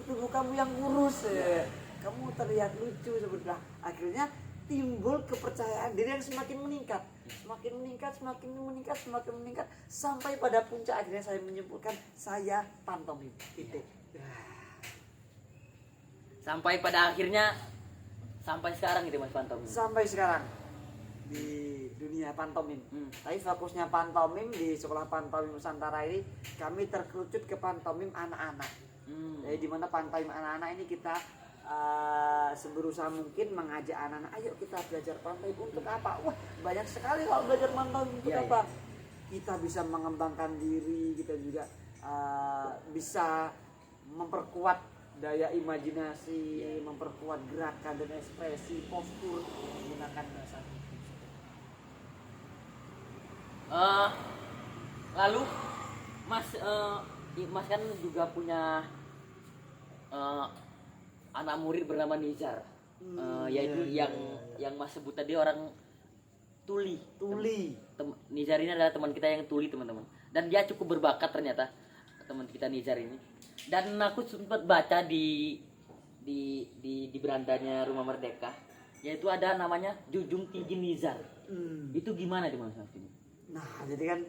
tubuh kamu yang kurus ya. Kamu terlihat lucu sebetulnya. Akhirnya timbul kepercayaan diri yang semakin meningkat sampai pada puncak akhirnya saya menyimpulkan saya pantomim. Titik. Sampai pada akhirnya sampai sekarang gitu Mas pantomim. Sampai sekarang di dunia pantomim. Tapi fokusnya pantomim di sekolah pantomim Nusantara ini kami terkerucut ke pantomim anak-anak. Jadi di mana pantomim anak-anak ini kita seberusaha mungkin mengajak anak-anak, ayo kita belajar pantomim untuk apa? Wah, banyak sekali kalau belajar pantomim untuk apa? Kita bisa mengembangkan diri, kita juga bisa memperkuat daya imajinasi, memperkuat gerakan dan ekspresi, postur menggunakan bahasa. Lalu Mas kan juga punya anak murid bernama Nizar, yaitu yang Mas sebut tadi orang tuli. Nizar ini adalah teman kita yang tuli teman-teman, dan dia cukup berbakat ternyata teman kita Nizar ini. Dan aku sempat baca di berandanya Rumah Merdeka, yaitu ada namanya Junjung Tinggi Nizar. Itu gimana di Mas? Nah, jadi kan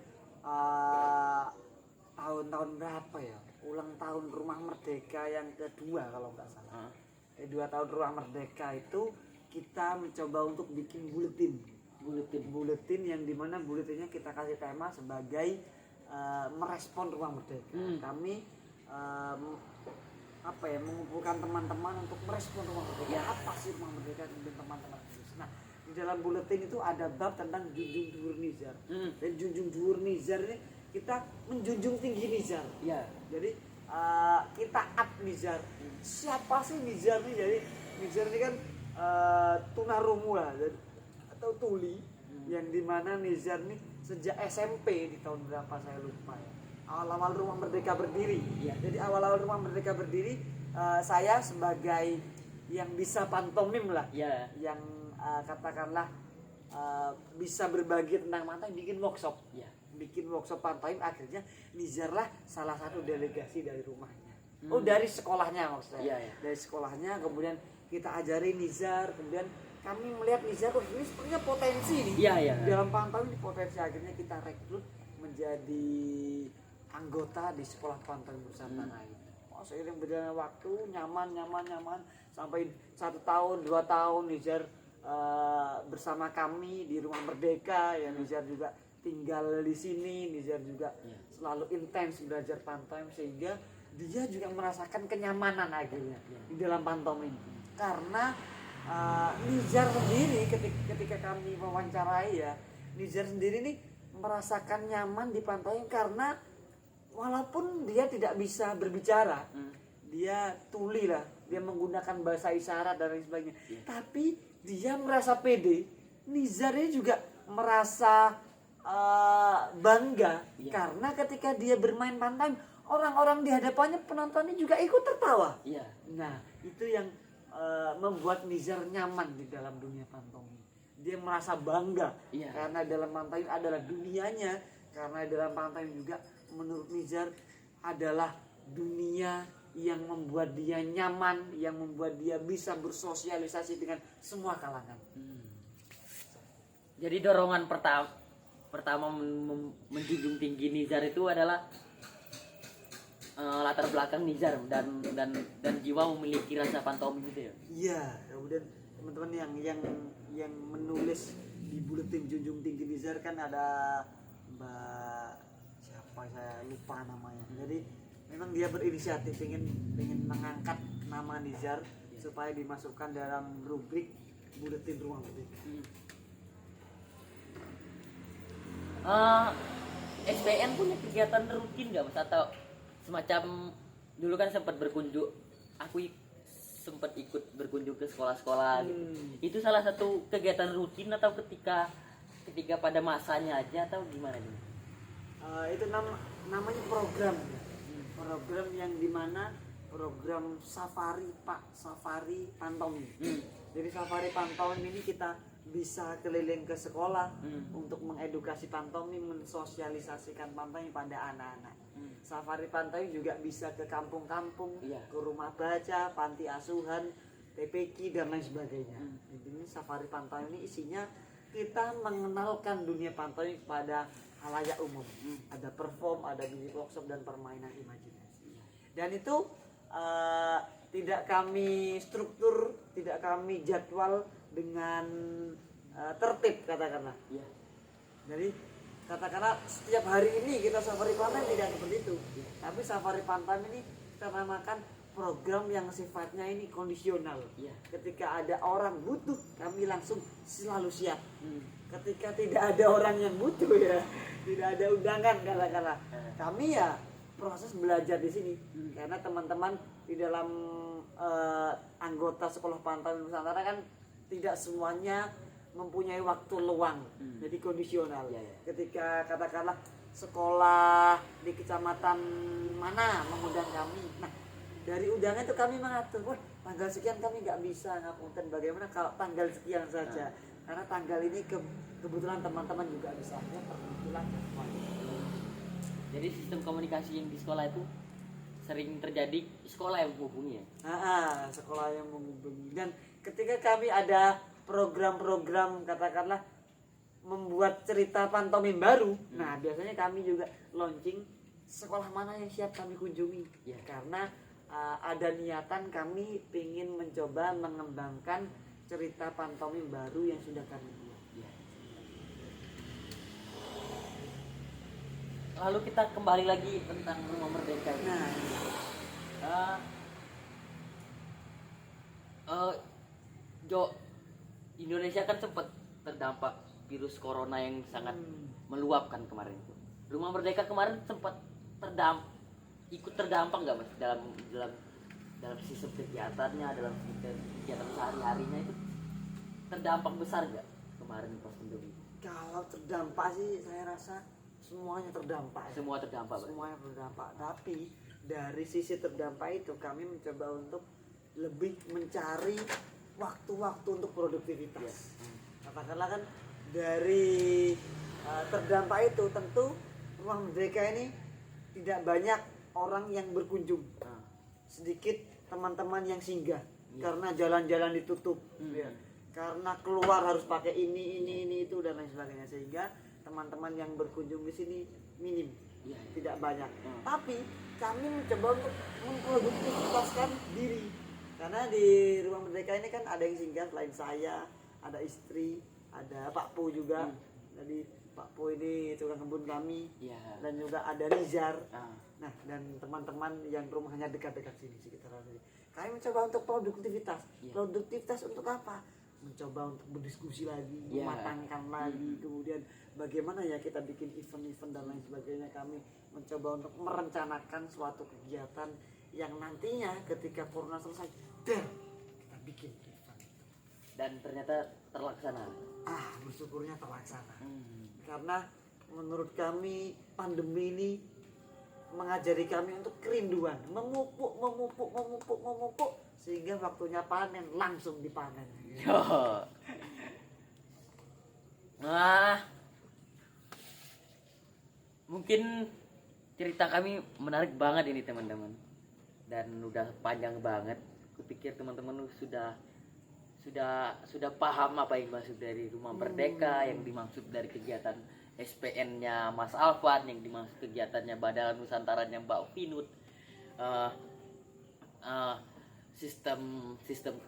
tahun-tahun berapa ya? Ulang tahun Rumah Merdeka yang kedua kalau nggak salah. 2 tahun Rumah Merdeka itu kita mencoba untuk bikin buletin yang dimana buletinnya kita kasih tema sebagai merespon Rumah Merdeka. Kami mengumpulkan teman-teman untuk merespon Rumah Merdeka. Apa sih Rumah Merdeka dan teman-teman? Nah, di dalam buletin itu ada bab tentang junjung dhuwur Nizar. Dan junjung dhuwur Nizar ini kita menjunjung tinggi Nizar. Jadi kita up Nizar. Siapa sih Nizar ini? Jadi Nizar ini kan tunarungu lah atau tuli yang dimana Nizar ini sejak SMP di tahun berapa saya lupa ya. Awal-awal Rumah Merdeka berdiri. Jadi awal-awal Rumah Merdeka berdiri saya sebagai yang bisa pantomim lah. Yang katakanlah bisa berbagi tentang pantomim, bikin workshop. Iya. Bikin workshop pantomim, akhirnya Nizar lah salah satu delegasi dari rumahnya. Oh, dari sekolahnya maksudnya. Iya, iya. Dari sekolahnya, kemudian kita ajari Nizar, kemudian kami melihat Nizar, oh ini sepertinya potensi nih. Iya, iya. Dalam pantomim ini potensi, akhirnya kita rekrut menjadi anggota di sekolah pantomim Nusantara itu. Oh, seiring berjalannya waktu, nyaman sampai 1 tahun 2 tahun Nizar bersama kami di Rumah Merdeka ya. Nizar juga tinggal di sini, Nizar juga selalu intens belajar pantomim, sehingga dia juga merasakan kenyamanan akhirnya di dalam pantomim. Karena Nizar sendiri ketika kami mewawancarai ya, Nizar sendiri nih merasakan nyaman di pantomim karena walaupun dia tidak bisa berbicara, dia tuli lah, dia menggunakan bahasa isyarat dan lain sebagainya, tapi dia merasa pede. Nizar ini juga merasa bangga karena ketika dia bermain pantomim, orang-orang di hadapannya, penontonnya juga ikut tertawa. Nah, itu yang membuat Nizar nyaman di dalam dunia pantomim. Dia merasa bangga karena dalam pantomim adalah dunianya, karena dalam pantomim juga menurut Nizar adalah dunia yang membuat dia nyaman, yang membuat dia bisa bersosialisasi dengan semua kalangan. Jadi dorongan pertama menjunjung tinggi Nizar itu adalah latar belakang Nizar dan jiwa memiliki rasa pantomim itu ya. Iya, kemudian teman-teman yang menulis di buletin junjung tinggi Nizar kan ada Mbak siapa, saya lupa namanya. Jadi memang dia berinisiatif ingin mengangkat nama Nizar supaya dimasukkan dalam rubrik buletin Ruang Merdeka. SPN punya kegiatan rutin nggak Mas, atau semacam dulu kan sempat berkunjung, aku sempat ikut berkunjung ke sekolah-sekolah gitu. Itu salah satu kegiatan rutin atau ketika pada masanya aja atau gimana nih? Itu namanya program yang dimana program safari pantomim. Jadi safari pantomim ini kita bisa keliling ke sekolah untuk mengedukasi pantomim, mensosialisasikan pantomim pada anak-anak. Safari pantomim juga bisa ke kampung-kampung, ke rumah baca, panti asuhan, TPQ dan lain sebagainya. Ini safari pantomim ini isinya kita mengenalkan dunia pantomim kepada halayak umum. Ada perform, ada music workshop dan permainan imajinasi. Dan itu tidak kami struktur, tidak kami jadwal dengan tertib katakanlah. Jadi katakanlah setiap hari ini kita safari pantomim, tidak seperti itu. Tapi safari pantomim ini kita namakan program yang sifatnya ini kondisional. Ketika ada orang butuh, kami langsung selalu siap. Ketika tidak ada orang yang butuh ya, tidak ada undangan katakanlah, kami ya proses belajar di sini. Karena teman-teman di dalam anggota sekolah pantomim Nusantara kan tidak semuanya mempunyai waktu luang, jadi kondisional. Ketika katakanlah sekolah di kecamatan mana mengundang kami, nah dari undangan itu kami mengatur, wah tanggal sekian kami nggak bisa, ngapunten bagaimana kalau tanggal sekian saja, karena tanggal ini kebetulan teman-teman juga bisa, ya kebetulan. Jadi sistem komunikasi yang di sekolah itu sering terjadi sekolah yang menghubungi ya? Sekolah yang menghubungi. Dan ketika kami ada program-program katakanlah membuat cerita pantomim baru, nah biasanya kami juga launching sekolah mana yang siap kami kunjungi. Karena ada niatan kami ingin mencoba mengembangkan cerita pantomim baru yang sudah kami buat. Lalu kita kembali lagi tentang Rumah Merdeka. Indonesia kan sempat terdampak virus corona yang sangat meluapkan kemarin itu. Rumah Merdeka kemarin sempat ikut terdampak nggak Mas dalam sistem kegiatannya, dalam kegiatan sehari-harinya itu terdampak besar nggak kemarin pas pandemi? Kalau terdampak sih saya rasa semuanya terdampak. Semuanya terdampak. Tapi dari sisi terdampak itu kami mencoba untuk lebih mencari waktu-waktu untuk produktivitas. Katakanlah kan dari terdampak itu tentu Rumah Merdeka ini tidak banyak orang yang berkunjung. Sedikit teman-teman yang singgah karena jalan-jalan ditutup ya. Karena keluar harus pakai ini itu dan lain sebagainya, sehingga teman-teman yang berkunjung di sini minim, tidak banyak. Tapi kami mencoba untuk memproduktivitaskan diri, karena di Rumah Merdeka ini kan ada yang singgah selain saya, ada istri, ada Pak Po juga. Jadi Pak Po ini tukang kebun kami, dan juga ada Rizar. Nah, dan teman-teman yang rumahnya dekat-dekat sini sekitaran sini. Kami mencoba untuk produktivitas. Produktivitas untuk apa? Mencoba untuk berdiskusi lagi, mematangkan lagi, kemudian bagaimana ya kita bikin event-event dan lain sebagainya. Kami mencoba untuk merencanakan suatu kegiatan yang nantinya ketika corona selesai, kita bikin event. Dan ternyata terlaksana. Bersyukurnya terlaksana. Karena menurut kami pandemi ini mengajari kami untuk kerinduan, memupuk sehingga waktunya panen langsung dipanen. Nah, mungkin cerita kami menarik banget ini teman-teman, dan udah panjang banget. Kupikir teman-teman sudah paham apa yang dimaksud dari Rumah Merdeka, yang dimaksud dari kegiatan SPN-nya Mas Alvan, yang dimaksud kegiatannya Badalan Nusantaranya Mbak Vinut, sistem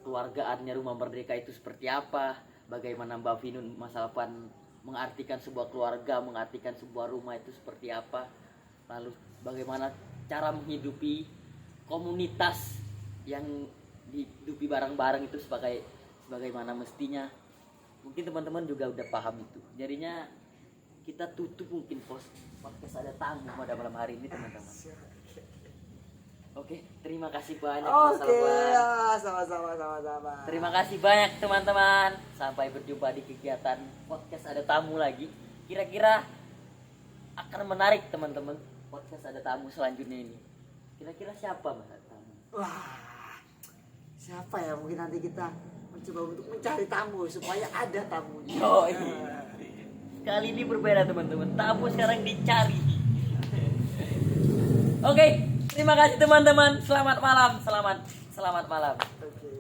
kekeluargaannya Rumah Merdeka itu seperti apa, bagaimana Mbak Vinut, Mas Alvan mengartikan sebuah keluarga, mengartikan sebuah rumah itu seperti apa, lalu bagaimana cara menghidupi komunitas yang dihidupi bareng-bareng itu sebagaimana mestinya. Mungkin teman-teman juga udah paham itu. Jadinya kita tutup mungkin podcast ada tamu pada malam hari ini teman-teman. Oke, terima kasih banyak. Sama-sama. Terima kasih banyak teman-teman. Sampai berjumpa di kegiatan podcast ada tamu lagi. Kira-kira akan menarik teman-teman. Podcast ada tamu selanjutnya ini. Kira-kira siapa Mas tamu? Siapa ya? Mungkin nanti kita mencoba untuk mencari tamu supaya ada tamunya. Kali ini berbeda teman-teman. Tamu sekarang dicari. Oke, terima kasih teman-teman. Selamat malam. Selamat malam. Oke.